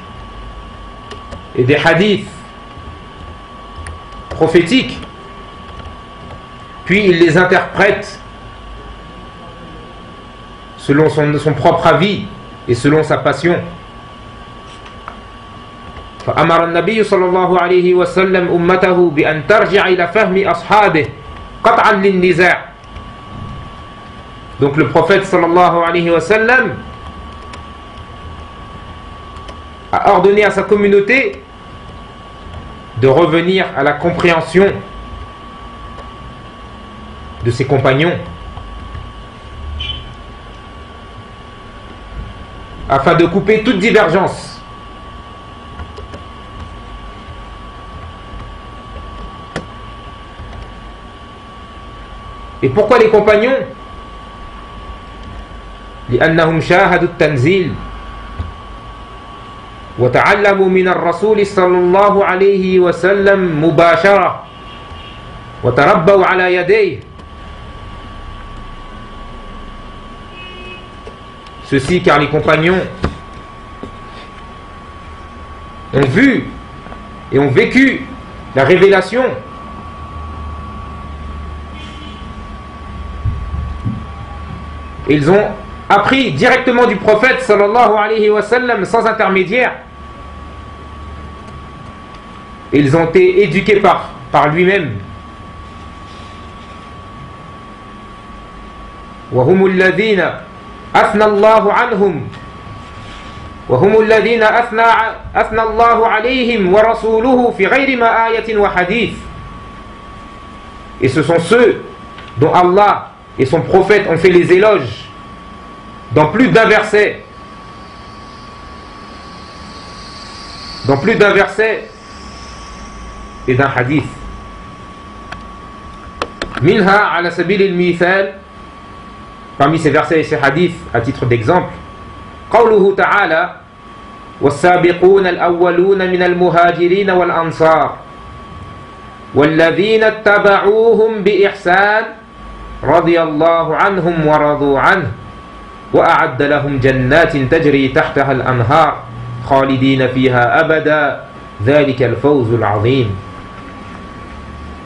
et des hadiths prophétiques, puis ils les interprètent selon son propre avis et selon sa passion. فأمر النبي صلى الله عليه وسلم أمته بأن ترجع إلى فهم أصحابه قطعا للنزاع. Donc le prophète sallallahu alayhi wa sallam a ordonné à sa communauté de revenir à la compréhension de ses compagnons afin de couper toute divergence. Et pourquoi les compagnons? لأنهم شاهدوا التنزيل وتعلموا من الرسول صلى الله عليه وسلم مباشرة وتربوا على يديه. Ceci car les compagnons ont vu et ont vécu la révélation et ils ont appris directement du prophète sallallahu alayhi wa sallam sans intermédiaire. Ils ont été éduqués par lui-même. وهم الذين أثنى الله عنهم وهم الذين أثنى الله عليهم ورسوله في غير ما آية وحديث. Et ce sont ceux dont Allah et son prophète ont fait les éloges dans plus d'un verset. Et d'un hadith. Minha ala sabil al-mithal, parmi ces versets et ces hadiths à titre d'exemple, قوله تعالى والسابقون الأولون من المهاجرين والأنصار والذين اتبعوهم بإحسان رضي الله عنهم ورضوا عنه وأعد لهم جنات تجري تحتها الأنهار خالدين فيها أبدا ذلك الفوز العظيم.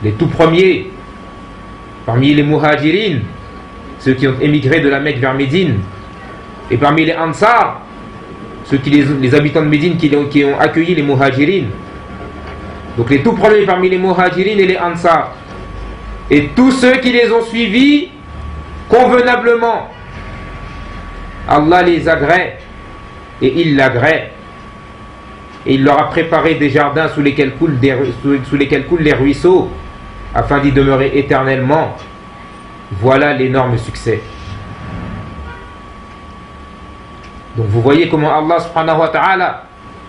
Les tout premiers parmi les muhajirines, ceux qui ont émigré de la Mecque vers Médine, et parmi les ansar, les habitants de Médine qui ont accueilli les muhajirines. Donc les tout premiers parmi les muhajirines et les ansar, et tous ceux qui les ont suivis convenablement, Allah les agrée et il l'agrée, et il leur a préparé des jardins sous lesquels coulent les ruisseaux afin d'y demeurer éternellement. Voilà l'énorme succès. Donc vous voyez comment Allah subhanahu wa ta'ala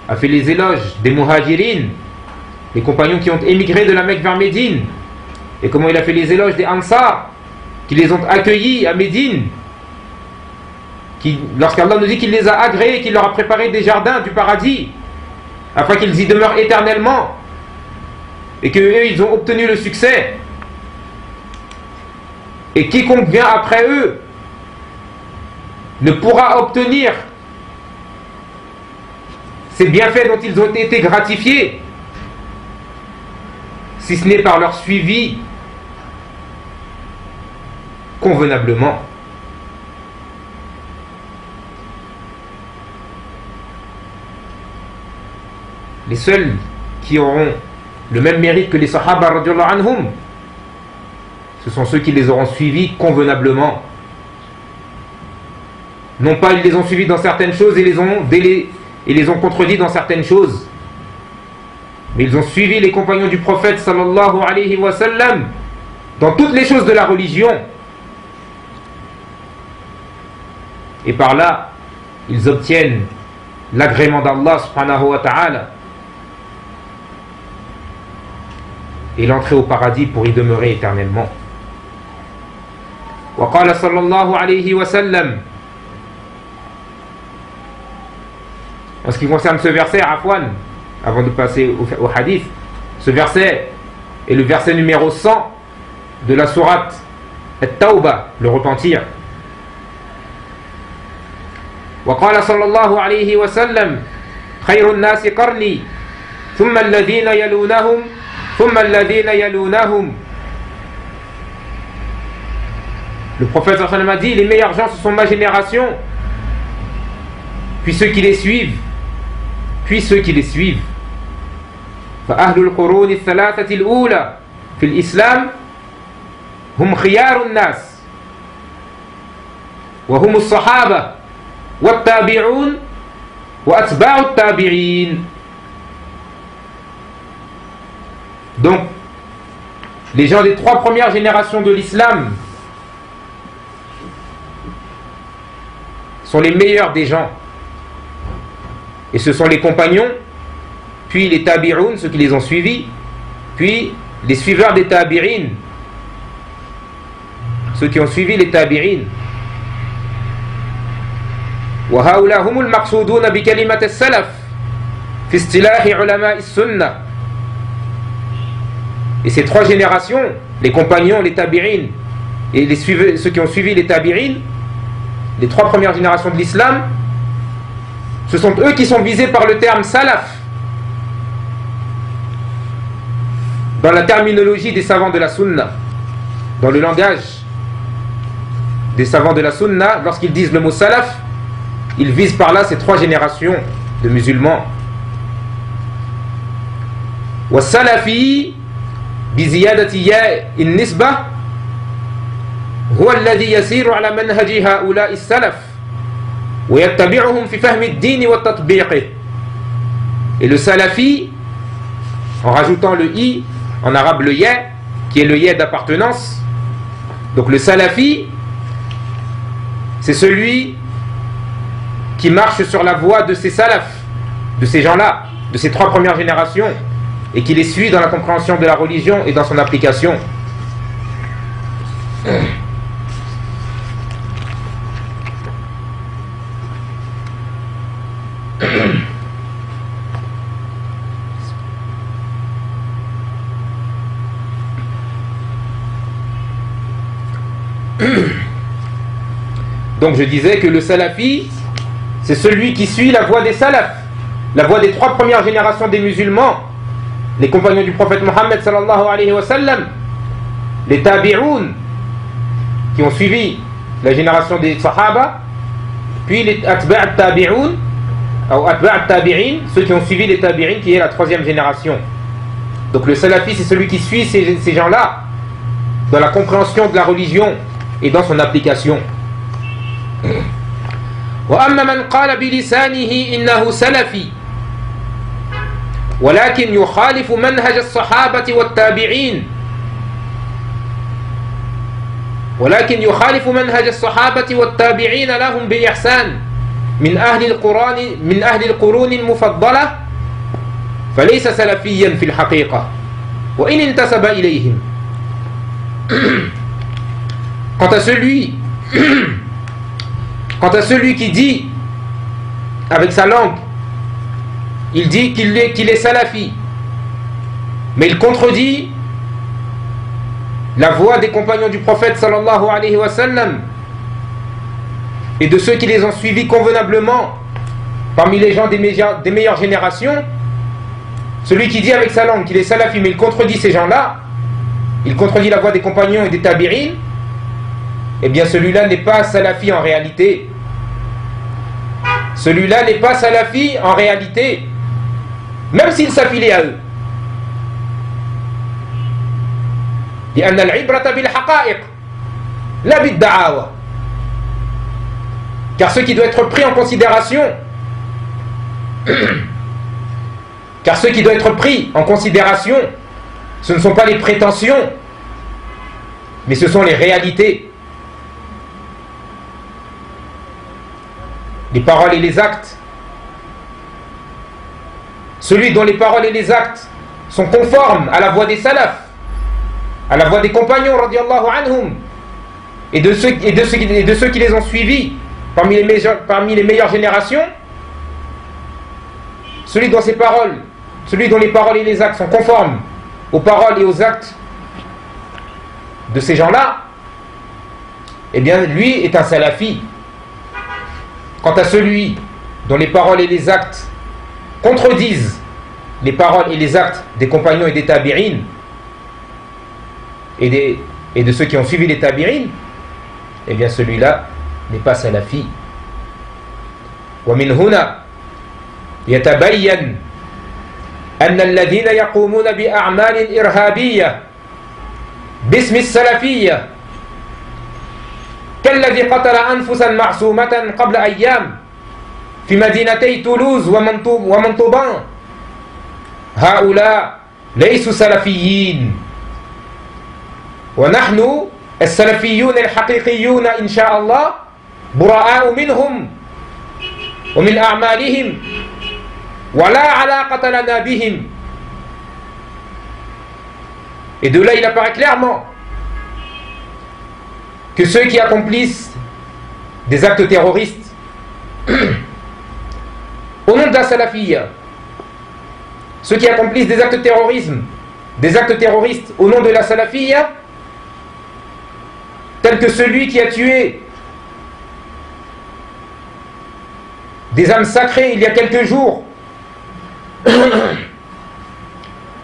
a fait les éloges des muhajirines, les compagnons qui ont émigré de la Mecque vers Médine, et comment il a fait les éloges des ansar qui les ont accueillis à Médine, lorsqu'Allah nous dit qu'il les a agréés, qu'il leur a préparé des jardins du paradis, afin qu'ils y demeurent éternellement, et qu'eux, ils ont obtenu le succès, et quiconque vient après eux ne pourra obtenir ces bienfaits dont ils ont été gratifiés, si ce n'est par leur suivi convenablement. Les seuls qui auront le même mérite que les Sahaba radhiyallahu anhum, ce sont ceux qui les auront suivis convenablement. Non pas ils les ont suivis dans certaines choses et les ont contredits dans certaines choses, mais ils ont suivi les compagnons du prophète sallallahu alayhi wa sallam dans toutes les choses de la religion, et par là ils obtiennent l'agrément d'Allah subhanahu wa ta'ala et l'entrée au paradis pour y demeurer éternellement. Wa qala sallallahu alayhi wa sallam, en ce qui concerne ce verset, Afwan, avant de passer au hadith, ce verset est le verset numéro 100 de la sourate At-Tawbah, le repentir. Wa qala sallallahu alayhi wa sallam, khayrun nasi qarni, thumma alladhina yalunahum, thumma alladhina yalunahum. Le prophète sallallahu alayhi wa sallam a dit, les meilleurs gens ce sont ma génération, puis ceux qui les suivent, puis ceux qui les suivent. فأهل القرون الثلاثة الأولى في الإسلام هم خيار الناس وهم الصحابة والتابعون وأتباع التابعين. Donc, les gens des trois premières générations de l'islam sont les meilleurs des gens. Et ce sont les compagnons, puis les tabi'un, ceux qui les ont suivis, puis les suiveurs des tabi'in, ceux qui ont suivi les tabi'in. وهؤلاء هم المقصودون بكلمة السلف في اصطلاح علماء السنة. Et ces trois générations, les compagnons, les tabi'in et ceux qui ont suivi les tabi'in, les trois premières générations de l'islam, ce sont eux qui sont visés par le terme salaf dans la terminologie des savants de la sunna, dans le langage des savants de la sunna. Lorsqu'ils disent le mot salaf, ils visent par là ces trois générations de musulmans. Wa salafi bi ziyadati ya an-nisbah huwa alladhi yasiru ala manhaji haula'i as-salaf wa yattabi'uhum fi fahmi ad-din wa tatbiqih. Et le salafi, en rajoutant le i, en arabe le ya, qui est le ya d'appartenance. Donc le salafi, c'est celui qui marche sur la voie de ces salafs, de ces gens-là, de ces trois premières générations, et qui les suit dans la compréhension de la religion et dans son application. Donc je disais que le salafi, c'est celui qui suit la voie des salafs, la voie des trois premières générations des musulmans, les compagnons du prophète Mohammed sallallahu alayhi wa sallam, les tabi'un qui ont suivi la génération des sahaba, puis les atba' tabi'un ou atba' tabi'in, ceux qui ont suivi les tabi'in, qui est la troisième génération. Donc le salafi, c'est celui qui suit ces gens-là dans la compréhension de la religion et dans son application. وأما من قال بلسانه إنه سلفي ولكن يخالف منهج الصحابة والتابعين لهم بإحسان من أهل القرون المفضلة فليس سلفيا في الحقيقة وإن انتسب إليهم. Quant Quant à celui qui dit avec sa langue, il dit qu'il est salafi, mais il contredit la voix des compagnons du prophète sallallahu alayhi wa sallam et de ceux qui les ont suivis convenablement parmi les gens des meilleures générations. Celui qui dit avec sa langue qu'il est salafi, mais il contredit ces gens-là, il contredit la voix des compagnons et des tabi'in, eh bien celui-là n'est pas salafi en réalité. Celui-là n'est pas salafi en réalité, même s'il s'affilie à eux. لأن العبرة بالحقائق لا بالدعاوى. Car ce qui doit être pris en considération, car ce qui doit être pris en considération, ce ne sont pas les prétentions, mais ce sont les réalités. Les paroles et les actes. Celui dont les paroles et les actes sont conformes à la voix des salafs, à la voix des compagnons radiyallahu anhum, et de ceux qui les ont suivis parmi les meilleures générations, celui dont les paroles et les actes sont conformes aux paroles et aux actes de ces gens-là, eh bien lui est un salafi. Quant à celui dont les paroles et les actes contredisent les paroles et les actes des compagnons et des tabi'in et de ceux qui ont suivi les tabi'in, eh bien celui-là n'est pas salafi. ومن هنا يتبين أن الذين يقومون بأعمال إرهابية باسم السلفية كالذي قتل أنفسا معصومة قبل أيام في مدينتي تولوز ومنطوبان، هؤلاء ليسوا سلفيين، ونحن السلفيون الحقيقيون إن شاء الله براء منهم ومن أعمالهم ولا علاقة لنا بهم. Et de là il apparaît clairement que ceux qui accomplissent des actes terroristes au nom de la salafiyya, ceux qui accomplissent des actes terroristes au nom de la salafiyya, tel que celui qui a tué des âmes sacrées il y a quelques jours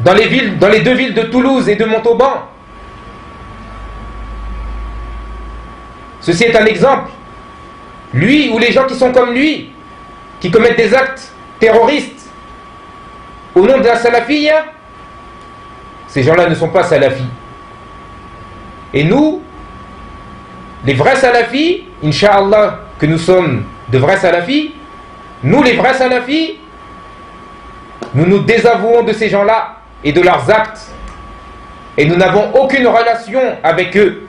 dans les deux villes de Toulouse et de Montauban. Ceci est un exemple. Lui ou les gens qui sont comme lui, qui commettent des actes terroristes au nom de la salafiyya, ces gens-là ne sont pas salafis. Et nous, les vrais salafis, incha'Allah que nous sommes de vrais salafis, nous les vrais salafis, nous nous désavouons de ces gens-là et de leurs actes, et nous n'avons aucune relation avec eux.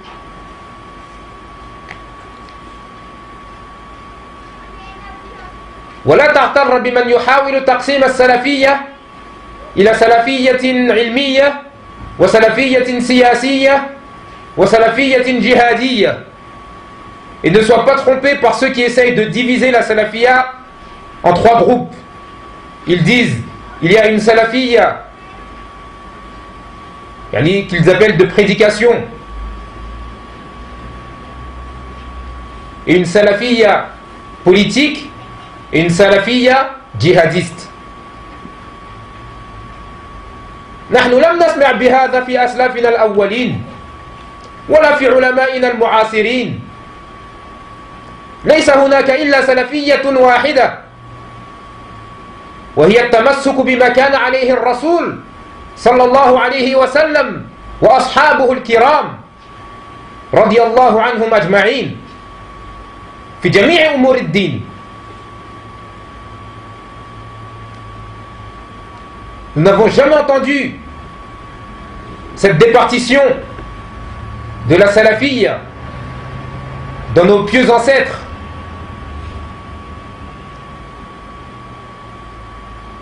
ولا تغتر بمن يحاول تقسيم السلفية إلى سلفية علمية وسلفية سياسية وسلفية جهادية. Et ne sois pas trompé par ceux qui essayent de diviser la salafiyya en trois groupes. Ils disent il y a une salafiyya qu'ils appellent de prédication, et une salafiyya politique et une salafiyya djihadiste. نحن لم نسمع بهذا في أسلافنا الأولين ولا في علمائنا المعاصرين. ليس هناك إلا سلفية واحدة وهي التمسك بما كان عليه الرسول صلى الله عليه وسلم وأصحابه الكرام رضي الله عنهم أجمعين في جميع أمور الدين. Nous n'avons jamais entendu cette départition de la salafiyya dans nos pieux ancêtres.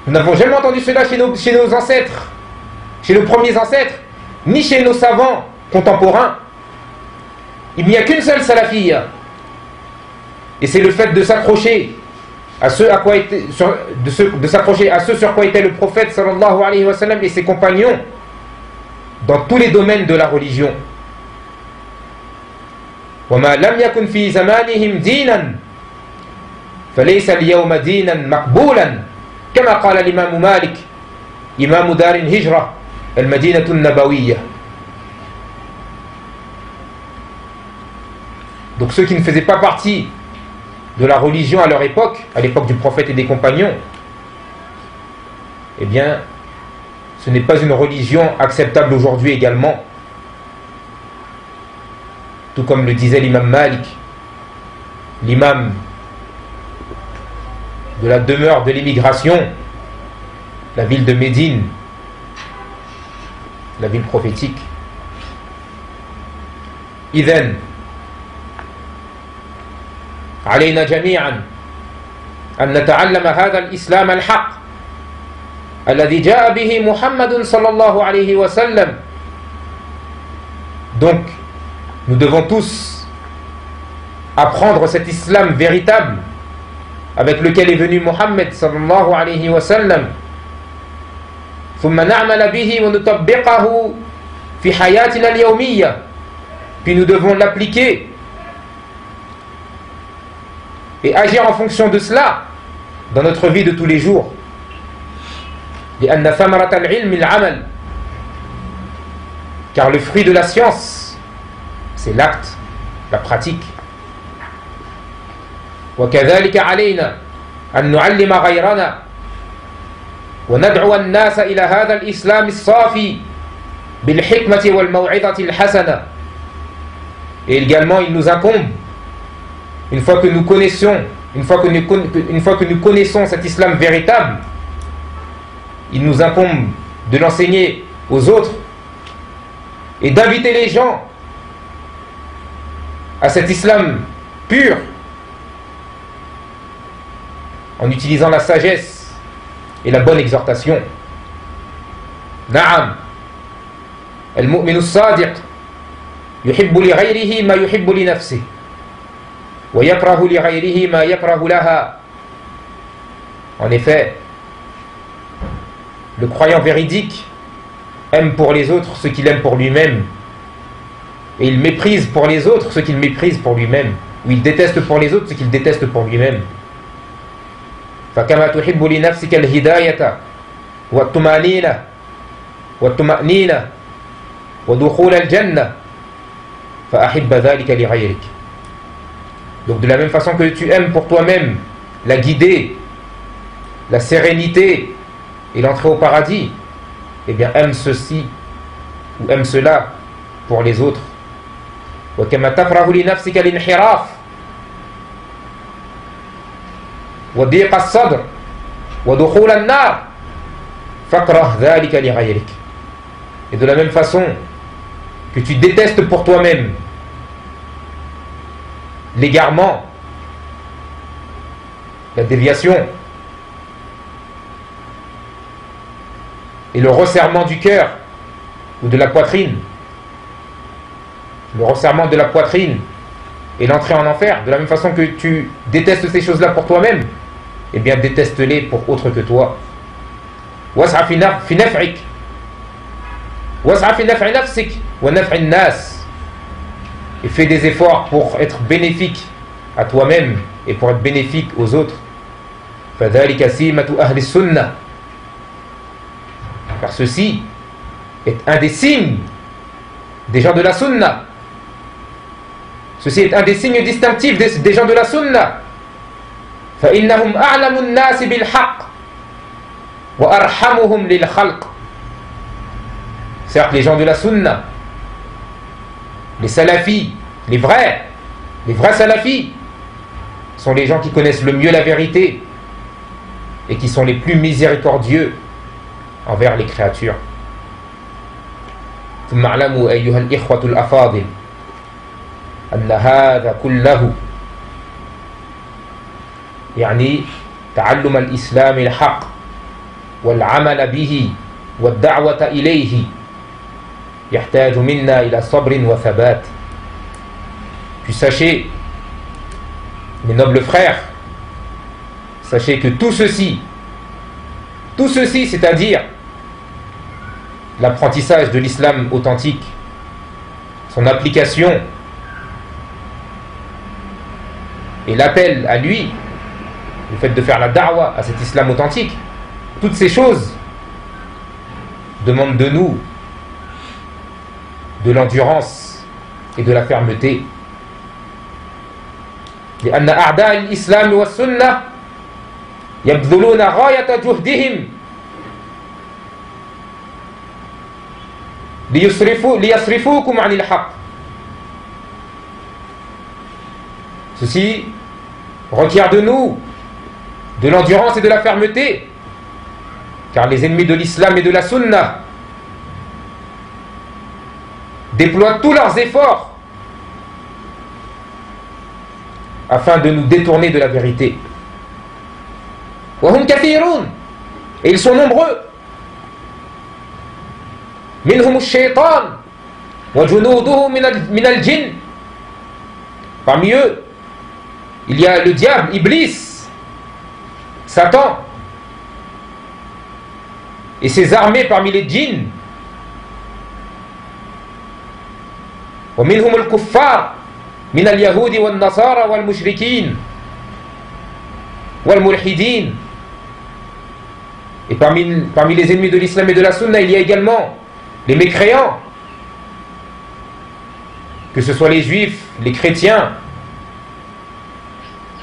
Nous n'avons jamais entendu cela chez nos ancêtres, chez nos premiers ancêtres, ni chez nos savants contemporains. Il n'y a qu'une seule salafiyya. Et c'est le fait de s'accrocher à ce à quoi était, de s'accrocher à ce sur quoi était le prophète sallallahu alayhi wa sallam et ses compagnons dans tous les domaines de la religion. وَمَا لَمْ يَكُنْ فِي زَمَانِهِمْ دِينًا فَلَيْسَ الْيَوْمَ دِينًا مَقْبُولًا كما قال الإمام مالك إمام دار الهجرة المدينة النبوية. Donc ceux qui ne faisaient pas partie de la religion à leur époque, à l'époque du prophète et des compagnons, eh bien, ce n'est pas une religion acceptable aujourd'hui également. Tout comme le disait l'imam Malik, l'imam de la demeure de l'immigration, la ville de Médine, la ville prophétique. إذن علينا جميعا أن نتعلم هذا الإسلام الحق الذي جاء به محمد صلى الله عليه وسلم. Donc, nous devons tous apprendre cet islam véritable avec lequel est venu Muhammad sallallahu alayhi wa sallam. ثم نعمل به ونطبقه في حياتنا اليومية. Puis nous devons l'appliquer et agir en fonction de cela dans notre vie de tous les jours. لأن ثمرة العلم العمل. Car le fruit de la science, c'est l'acte, la pratique. وكذلك علينا أن نعلم غيرنا وندعو الناس إلى هذا الإسلام الصافي بالحكمة والموعظة الحسنة. Et également il nous incombe, une fois que nous connaissons cet islam véritable, il nous incombe de l'enseigner aux autres et d'inviter les gens à cet islam pur en utilisant la sagesse et la bonne exhortation. Na'am, al-mu'min as-sadiq yuhibbu li ghayrihi ma yuhibbu li nafsihi wa yakrahu li ghayrihi ma yakrahu laha. En effet, le croyant véridique aime pour les autres ce qu'il aime pour lui-même, et il méprise pour les autres ce qu'il méprise pour lui-même, ou il déteste pour les autres ce qu'il déteste pour lui-même. فكما تحب لنفسك الهداية والطمأنينة ودخول الجنة فأحب ذلك لغيرك. Donc de la même façon que tu aimes pour toi-même la guidée, la sérénité et l'entrée au paradis, eh bien aime ceci ou aime cela pour les autres. وكما تكره لنفسك الانحراف وضيق الصدر ودخول النار فاكره ذلك لغيرك. Et de la même façon que tu détestes pour toi-même l'égarement, la déviation et le resserrement du cœur ou de la poitrine, le resserrement de la poitrine et l'entrée en enfer, de la même façon que tu détestes ces choses-là pour toi-même, eh bien déteste-les pour autre que toi. واسع في نفعك واسع في نفع نفسك ونفع الناس. Et fais des efforts pour être bénéfique à toi-même et pour être bénéfique aux autres. فذلك سيمة أهل السنة. Car ceci est un des signes des gens de la sunna. Ceci est un des signes distinctifs des gens de la sunna. فإنهم أعلم الناس بالحق وأرحمهم للخلق. Certes, les gens de la sunna, les salafis, les vrais salafis, sont les gens qui connaissent le mieux la vérité et qui sont les plus miséricordieux envers les créatures. ثم اعلموا أيها الإخوة الأفاضل أن هذا كله يعني تعلم الإسلام الحق والعمل به والدعوة إليه يحتاج منا إلى صبر وثبات. Puis sachez, Mes nobles frères, sachez que tout ceci, c'est-à-dire l'apprentissage de l'islam authentique, son application et l'appel à lui, le fait de faire la da'wa à cet islam authentique, toutes ces choses demandent de nous de l'endurance et de la fermeté. لأن أعداء الإسلام والسنة يبذلون غاية جهدهم ليصرفوكم عن الحق. Ceci requiert de nous de l'endurance et de la fermeté, car les ennemis de l'islam et de la sunna déploient tous leurs efforts afin de nous détourner de la vérité. وهم كثيرون, et ils sont nombreux. منهم الشيطان وجنوده من الجن. Parmi eux, il y a le diable, Iblis, Satan, et ses armées parmi les djinns. ومنهم الكفار من اليهود والنصارى والمشركين والملحدين. Et parmi les ennemis de l'islam et de la sunna, il y a également les mécréants, que ce soit les juifs, les chrétiens,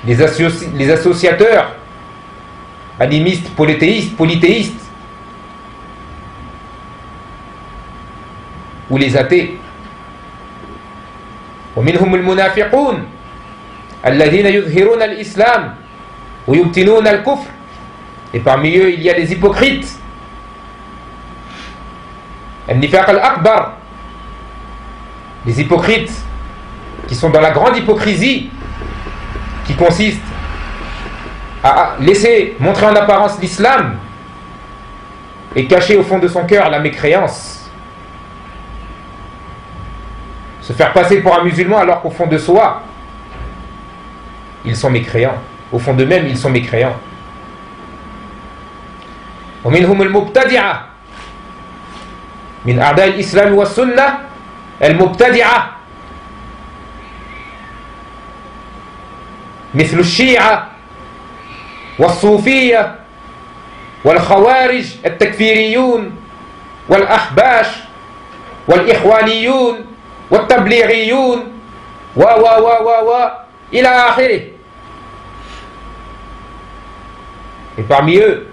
les associateurs, animistes, polythéistes, ou les athées. ومنهم المنافقون الذين يظهرون الإسلام ويبطنون الكفر. Et parmi eux, il y a les hypocrites. النفاق الأكبر, les hypocrites qui sont dans la grande hypocrisie, qui consiste à laisser montrer en apparence l'islam et cacher au fond de son cœur la mécréance. Se faire passer pour un musulman alors qu'au fond de soi, ils sont mécréants. Au fond d'eux-mêmes, ils sont mécréants. ومنهم المبتدعة من أعداء الإسلام والسنة المبتدعة مثل الشيعة والصوفية والخوارج التكفيريون والأحباش والإخوانيون والتبليغيون إلى آخره. Et parmi eux,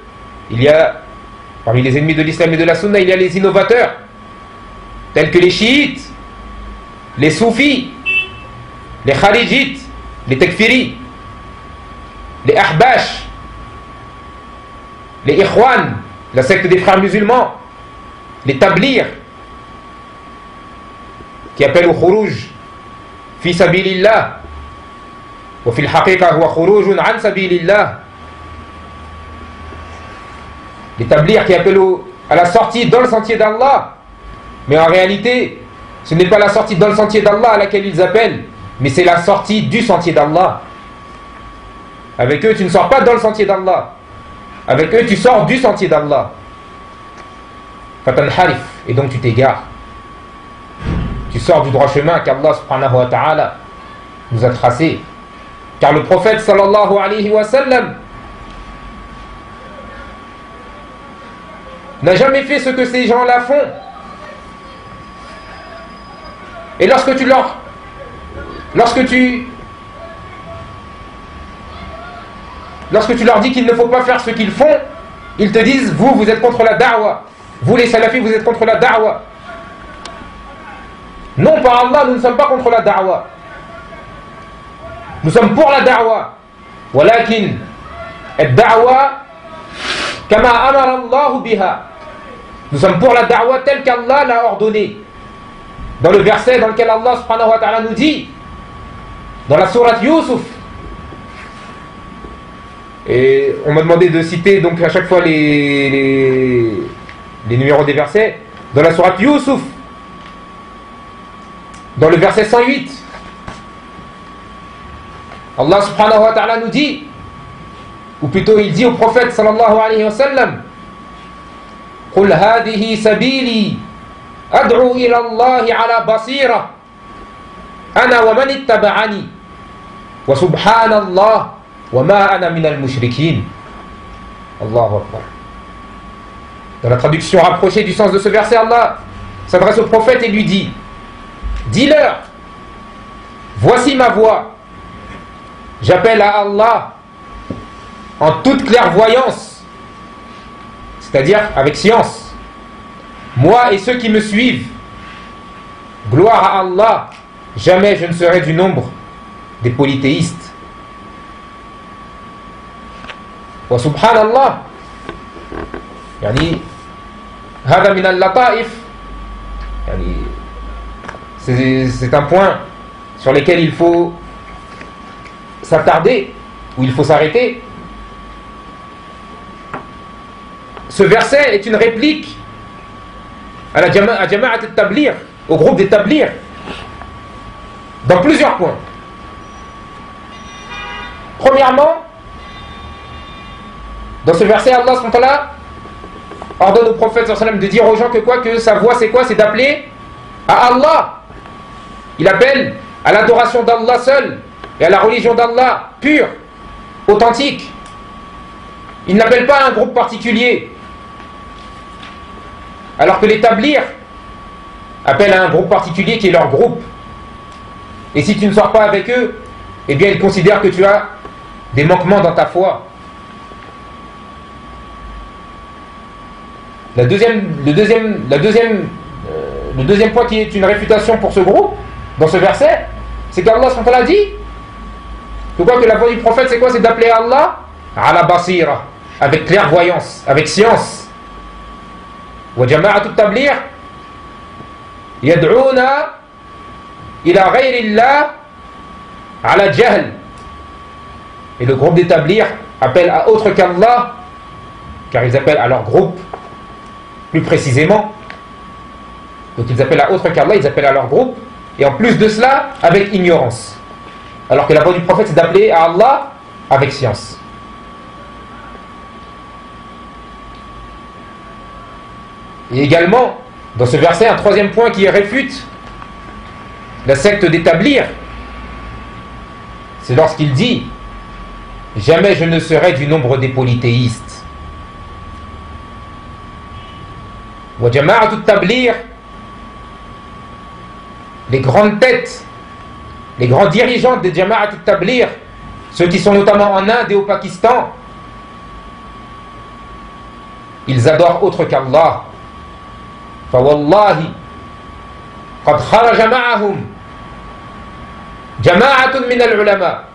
il y a, parmi les ennemis de l'islam et de la sunna, il y a les innovateurs, tels que les chiites, les soufis, les kharijites, les takfiris, les ahbash, les ikhwan, la secte des frères musulmans, les tablighs, qui appellent au khuruj fi sabilillah wa fi al-haqiqa huwa khurujun an sabilillah. Les tablighs qui appellent à la sortie dans le sentier d'Allah, mais en réalité ce n'est pas la sortie dans le sentier d'Allah à laquelle ils appellent, mais c'est la sortie du sentier d'Allah. Avec eux tu ne sors pas dans le sentier d'Allah, avec eux tu sors du sentier d'Allah. Fatanharif, et donc tu t'égares. Tu sors du droit chemin qu'Allah subhanahu wa ta'ala nous a tracé. Car le prophète sallallahu alayhi wa sallam n'a jamais fait ce que ces gens-là font. Et lorsque tu leur dis qu'il ne faut pas faire ce qu'ils font, ils te disent, vous êtes contre la da'wa. Vous les salafis, vous êtes contre la da'wa. Non, par Allah, nous ne sommes pas contre la da'wa. Nous sommes pour la da'wa. Walakin, ad-da'wa kama amara Allah biha. Nous sommes pour la da'wa telle qu'Allah l'a ordonné. Dans le verset dans lequel Allah subhanahu wa ta'ala nous dit, dans la sourate Yusuf, et on m'a demandé de citer donc à chaque fois les numéros des versets, dans la sourate Yusuf, dans le verset 108, Allah subhanahu wa ta'ala nous dit, ou plutôt il dit au prophète sallallahu alayhi wa sallam, قل هذه سبيلي أدعو إلى الله على بصيرة أنا ومن اتبعني وسبحان الله وما أنا من المشركين. Allahu Akbar. Dans la traduction rapprochée du sens de ce verset, Allah s'adresse au prophète et lui dit, dis-leur, voici ma voix, j'appelle à Allah en toute clairvoyance, c'est-à-dire avec science, moi et ceux qui me suivent, gloire à Allah, jamais je ne serai du nombre des polythéistes. Wa subhanallah, yani hada min al-lataif, yani c'est un point sur lequel il faut s'attarder, où il faut s'arrêter. Ce verset est une réplique à la Jama'at al-Tabligh, au groupe des Tabligh, dans plusieurs points. Premièrement, dans ce verset, Allah subhanahu wa ta'ala ordonne au prophète sallallahu alayhi wa sallam de dire aux gens que quoi, que sa voix c'est quoi? C'est d'appeler à Allah. Il appelle à l'adoration d'Allah seul et à la religion d'Allah pure, authentique. Il n'appelle pas à un groupe particulier. Alors que les Tabligh appellent à un groupe particulier qui est leur groupe. Et si tu ne sors pas avec eux, eh bien ils considèrent que tu as des manquements dans ta foi. Le deuxième point qui est une réfutation pour ce groupe, dans ce verset, c'est qu'Allah s.a. dit que quoi, que la voix du prophète c'est quoi? C'est d'appeler Allah à la basira, avec clairvoyance, avec science. Wa jama'at al-tabligh yad'una ila ghayri Allah ala jahl. Et le groupe des Tabligh appelle à autre qu'Allah, car ils appellent à leur groupe plus précisément. Donc ils appellent à autre qu'Allah, ils appellent à leur groupe, et en plus de cela, avec ignorance. Alors que la voix du prophète, c'est d'appeler à Allah avec science. Et également, dans ce verset, un troisième point qui réfute la secte des Tabligh, c'est lorsqu'il dit « Jamais je ne serai du nombre des polythéistes ». Wa jama'at al-tabligh, les grandes têtes, les grands dirigeants des Jama'at al-Tabligh, ceux qui sont notamment en Inde et au Pakistan, ils adorent autre qu'Allah. Fa wallahi qad kharaja ma'ahum jama'atun min al-ulama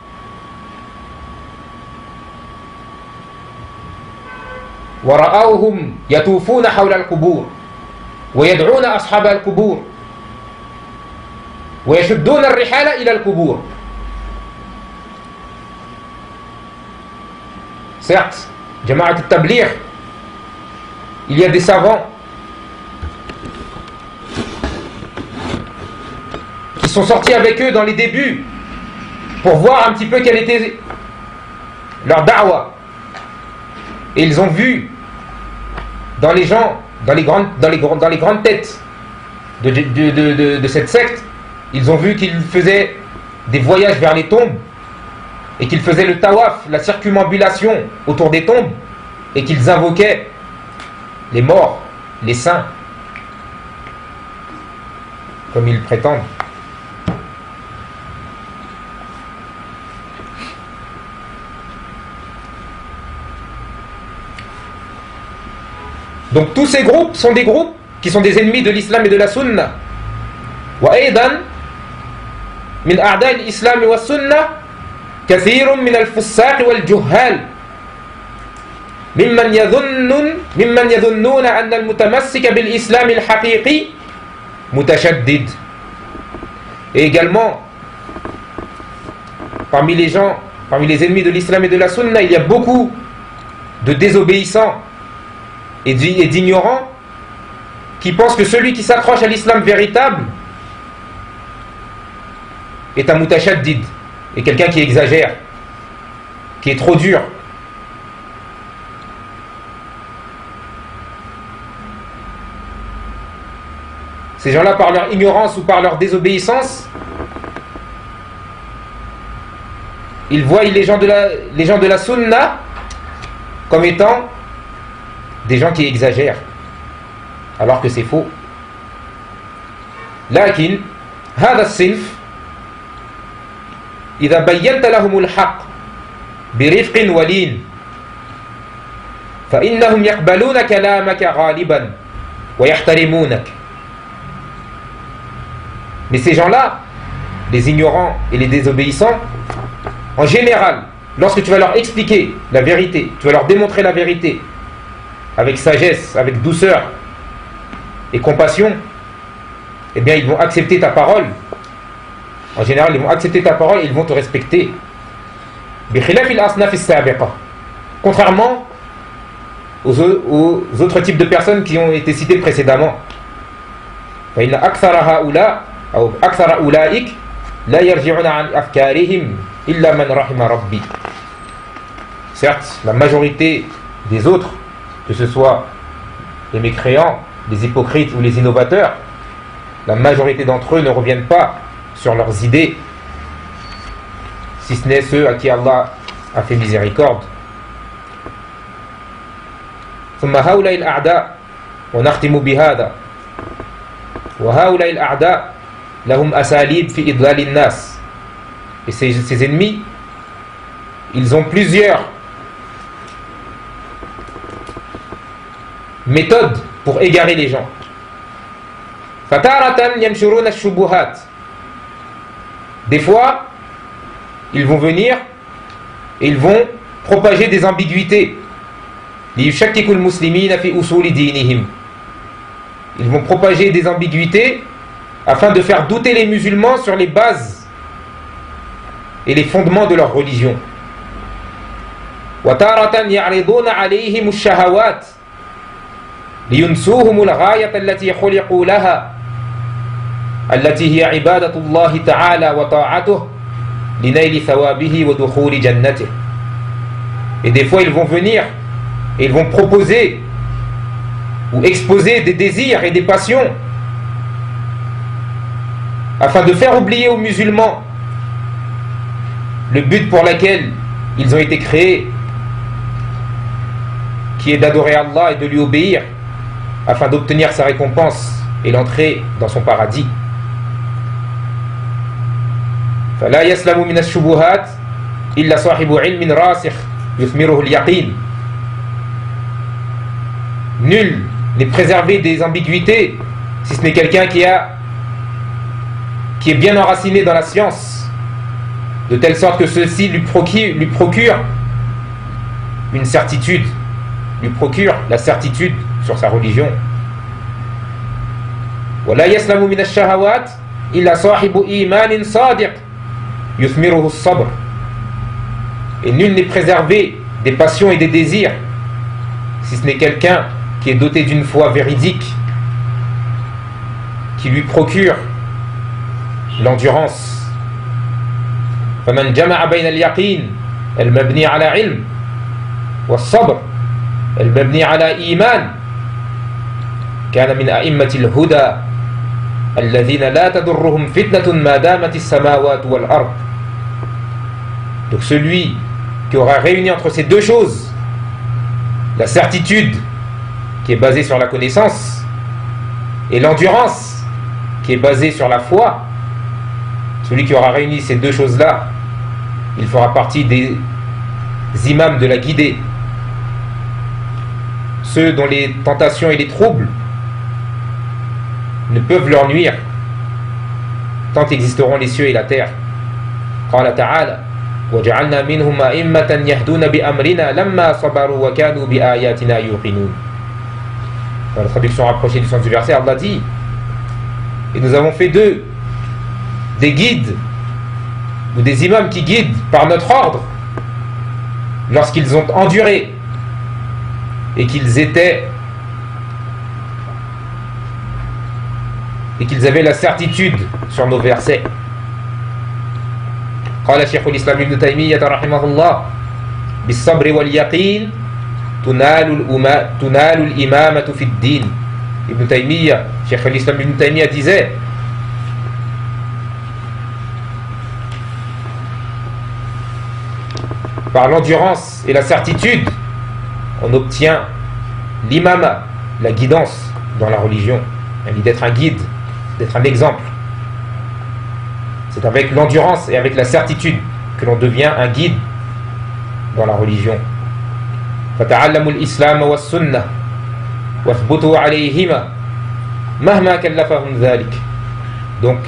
wa ra'awhum yatufuna hawla al-qubur wa yad'una ashab al-qubur wa yashudduna ar-rihala ila al-qubur. Certes, Jama'at al-Tabligh, il y a des savants qui sont sortis avec eux dans les débuts pour voir un petit peu quelle était leur da'wa. Et ils ont vu dans les gens, dans les grandes têtes de cette secte, ils ont vu qu'ils faisaient des voyages vers les tombes et qu'ils faisaient le tawaf, la circumambulation autour des tombes, et qu'ils invoquaient les morts, les saints, comme ils prétendent. Donc tous ces groupes sont des groupes qui sont des ennemis de l'islam et de la sunna. Wa aydan min a'da' al-islam wa sunna kathirun min al-fussaq wal juhal mimman yadhunnuna anna al-mutamassik bil islam al-haqiqi mutashaddid. Et également parmi les gens, parmi les ennemis de l'islam et de la sunna, il y a beaucoup de désobéissants et d'ignorants qui pensent que celui qui s'accroche à l'islam véritable est un mutashaddid, et quelqu'un qui exagère, qui est trop dur. Ces gens-là, par leur ignorance ou par leur désobéissance, ils voient les gens de la sunna comme étant des gens qui exagèrent, alors que c'est faux. لكن هذا الصنف إذا بينت لهم الحق برفق ولين فإنهم يقبلون كلامك غالبا ويحترمونك. Mais ces gens-là, les ignorants et les désobéissants, en général, lorsque tu vas leur expliquer la vérité, tu vas leur démontrer la vérité avec sagesse, avec douceur et compassion, eh bien ils vont accepter ta parole. En général, ils vont accepter ta parole et ils vont te respecter. Contrairement aux autres types de personnes qui ont été citées précédemment. Certes, la majorité des autres, que ce soit les mécréants, les hypocrites ou les innovateurs, la majorité d'entre eux ne reviennent pas sur leurs idées, si ce n'est ceux à qui Allah a fait miséricorde. ثم هؤلاء الأعداء ونختم بهذا وهؤلاء الأعداء لهم أساليب في إضلال الناس. Et ces ennemis, ils ont plusieurs méthodes pour égarer les gens. فتارة ينشرون الشبهات. Des fois, ils vont venir et ils vont propager des ambiguïtés. ليشككوا المسلمين في أصول دينهم. Ils vont propager des ambiguïtés afin de faire douter les musulmans sur les bases et les fondements de leur religion. وتارة يعرضون عليهم الشهوات لينسوهم الغاية التي خلقوا لها التي هي عبادة الله تعالى وطاعته لنيل ثوابه ودخول جنته. Et des fois ils vont venir et ils vont proposer ou exposer des désirs et des passions afin de faire oublier aux musulmans le but pour lequel ils ont été créés, qui est d'adorer Allah et de lui obéir afin d'obtenir sa récompense et l'entrée dans son paradis. فلا يسلم من الشبهات إلا صاحب علم راسخ يثمره اليقين. Nul n'est préservé des ambiguïtés si ce n'est quelqu'un qui est bien enraciné dans la science, de telle sorte que ceci lui procure une certitude, lui procure la certitude sur sa religion. ولا يسلم من الشهوات إلا صاحب إيمان صادق يثمره الصبر. Et nul n'est préservé des passions et des désirs si ce n'est quelqu'un qui est doté d'une foi véridique qui lui procure l'endurance. فمن جمع بين اليقين المبني على علم والصبر المبني على إيمان كان من أئمة الهدى الذين لا تضرهم فتنة ما دامت السماوات والأرض. Donc celui qui aura réuni entre ces deux choses, la certitude qui est basée sur la connaissance et l'endurance qui est basée sur la foi, celui qui aura réuni ces deux choses-là, il fera partie des imams de la guidée, ceux dont les tentations et les troubles ne peuvent leur nuire tant existeront les cieux et la terre. قال تعالى وجعلنا منهم أئمة يهدون بأمرنا لما صبروا وكانوا بآياتنا يوقنون. Dans la traduction rapprochée du sens du verset, Allah dit: et nous avons fait d'eux des guides ou des imams qui guident par notre ordre lorsqu'ils ont enduré et qu'ils avaient la certitude sur nos versets. قال شيخ الإسلام ابن تيمية رحمه الله بالصبر واليقين تنال الإمامة في الدين. Ibn Taymiyyah, Cheikh al-Islam Ibn Taymiyyah disait par l'endurance et la certitude on obtient l'imama, la guidance dans la religion, d'être un guide, d'être un exemple. C'est avec l'endurance et avec la certitude que l'on devient un guide dans la religion. فَتَعَلَّمُوا الْإِسْلَامَ وَالسُّنَّةِ وَاثْبُتُوا عَلَيْهِمَا مَهْمَا كَلَّفَهُمْ ذَلِكَ. Donc,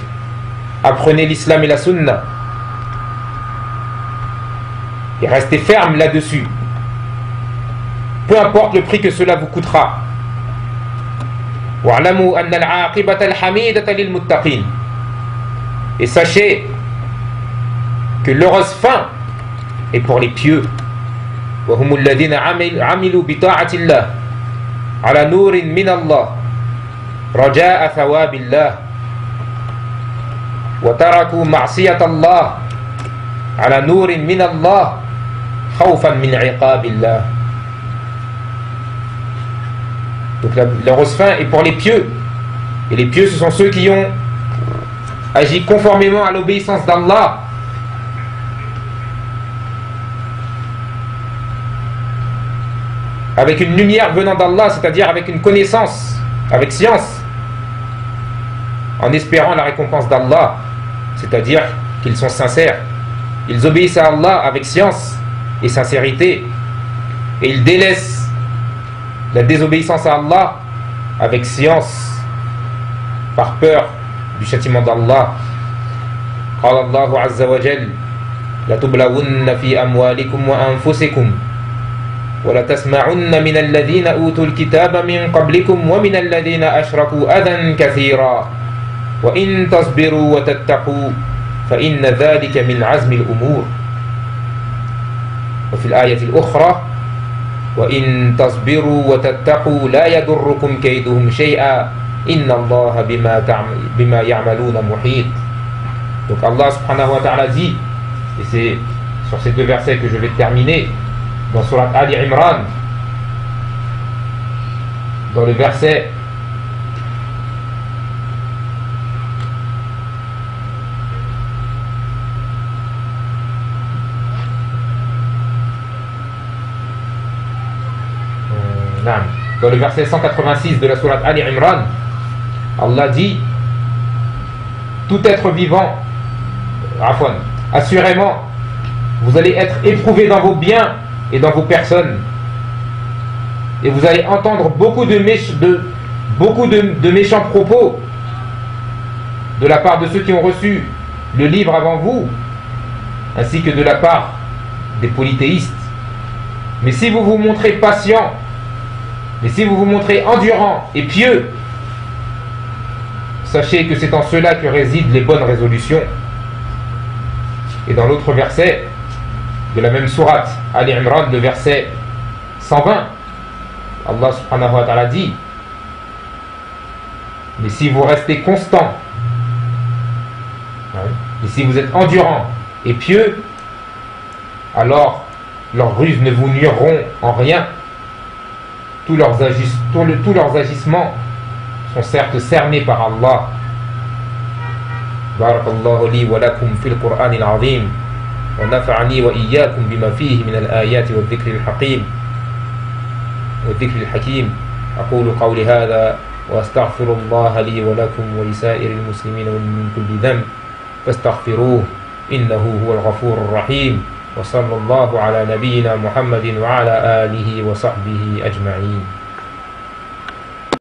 apprenez l'islam et la sunna et restez ferme là-dessus, peu importe le prix que cela vous coûtera. وَاعْلَمُوا أَنَّ الْعَاقِبَةَ الْحَمِيدَةَ لِلْمُتَّقِينَ. Et sachez que l'heureuse fin est pour les pieux. وهم الذين عملوا بطاعة الله على نور من الله رجاء ثواب الله وتركوا معصية الله على نور من الله خوفا من عقاب الله. Donc l'heureuse fin est pour les pieux, et les pieux ce sont ceux qui ont agi conformément à l'obéissance d'Allah avec une lumière venant d'Allah, c'est-à-dire avec une connaissance, avec science, en espérant la récompense d'Allah, c'est-à-dire qu'ils sont sincères. Ils obéissent à Allah avec science et sincérité, et ils délaissent la désobéissance à Allah avec science, par peur du châtiment d'Allah. قال الله عز وجل لتبلون في أموالكم وأنفسكم وَلَتَسْمَعُنَّ مِنَ الَّذِينَ أُوتُوا الْكِتَابَ مِنْ قَبْلِكُمْ وَمِنَ الَّذِينَ أَشْرَكُوا أَذًى كَثِيرًا وَإِنْ تَصْبِرُوا وَتَتَّقُوا فَإِنَّ ذَلِكَ مِنْ عَزْمِ الْأُمُورِ. وفي الآية الأخرى وَإِنْ تَصْبِرُوا وَتَتَّقُوا لَا يَضُرُّكُمْ كَيْدُهُمْ شَيْئًا إِنَّ اللَّهَ بِمَا يَعْمَلُونَ مُحِيطٌ. Donc Allah subhanahu wa ta'ala dit, et c'est sur ces deux versets que je vais terminer, dans Surat Ali Imran, dans le verset dans le verset 186 de la Surat Ali Imran, Allah dit: tout être vivant, assurément vous allez être éprouvés dans vos biens et dans vos personnes, et vous allez entendre beaucoup de méchants propos de la part de ceux qui ont reçu le livre avant vous, ainsi que de la part des polythéistes. Mais si vous vous montrez patient, mais si vous vous montrez endurant et pieux, sachez que c'est en cela que résident les bonnes résolutions. Et dans l'autre verset de la même sourate Ali Imran, le verset 120, Allah subhanahu wa ta'ala dit: mais si vous restez constant, et si vous êtes endurant et pieux, alors leurs ruses ne vous nuiront en rien. Tous leurs agissements sont certes cernés par Allah. Barakallahu li wa lakum fil Qur'an al-azim wa nafa'ani wa iyyakum bima fihi min al-ayati wa dhikri al-hakim wa dhikri al-hakim. aqulu qawli hadha wa astaghfirullaha li wa lakum wa li sa'iril muslimina min kulli dhanb fastaghfiruhu innahu huwal ghafurur rahim. وصلى الله على نبينا محمد وعلى آله وصحبه أجمعين.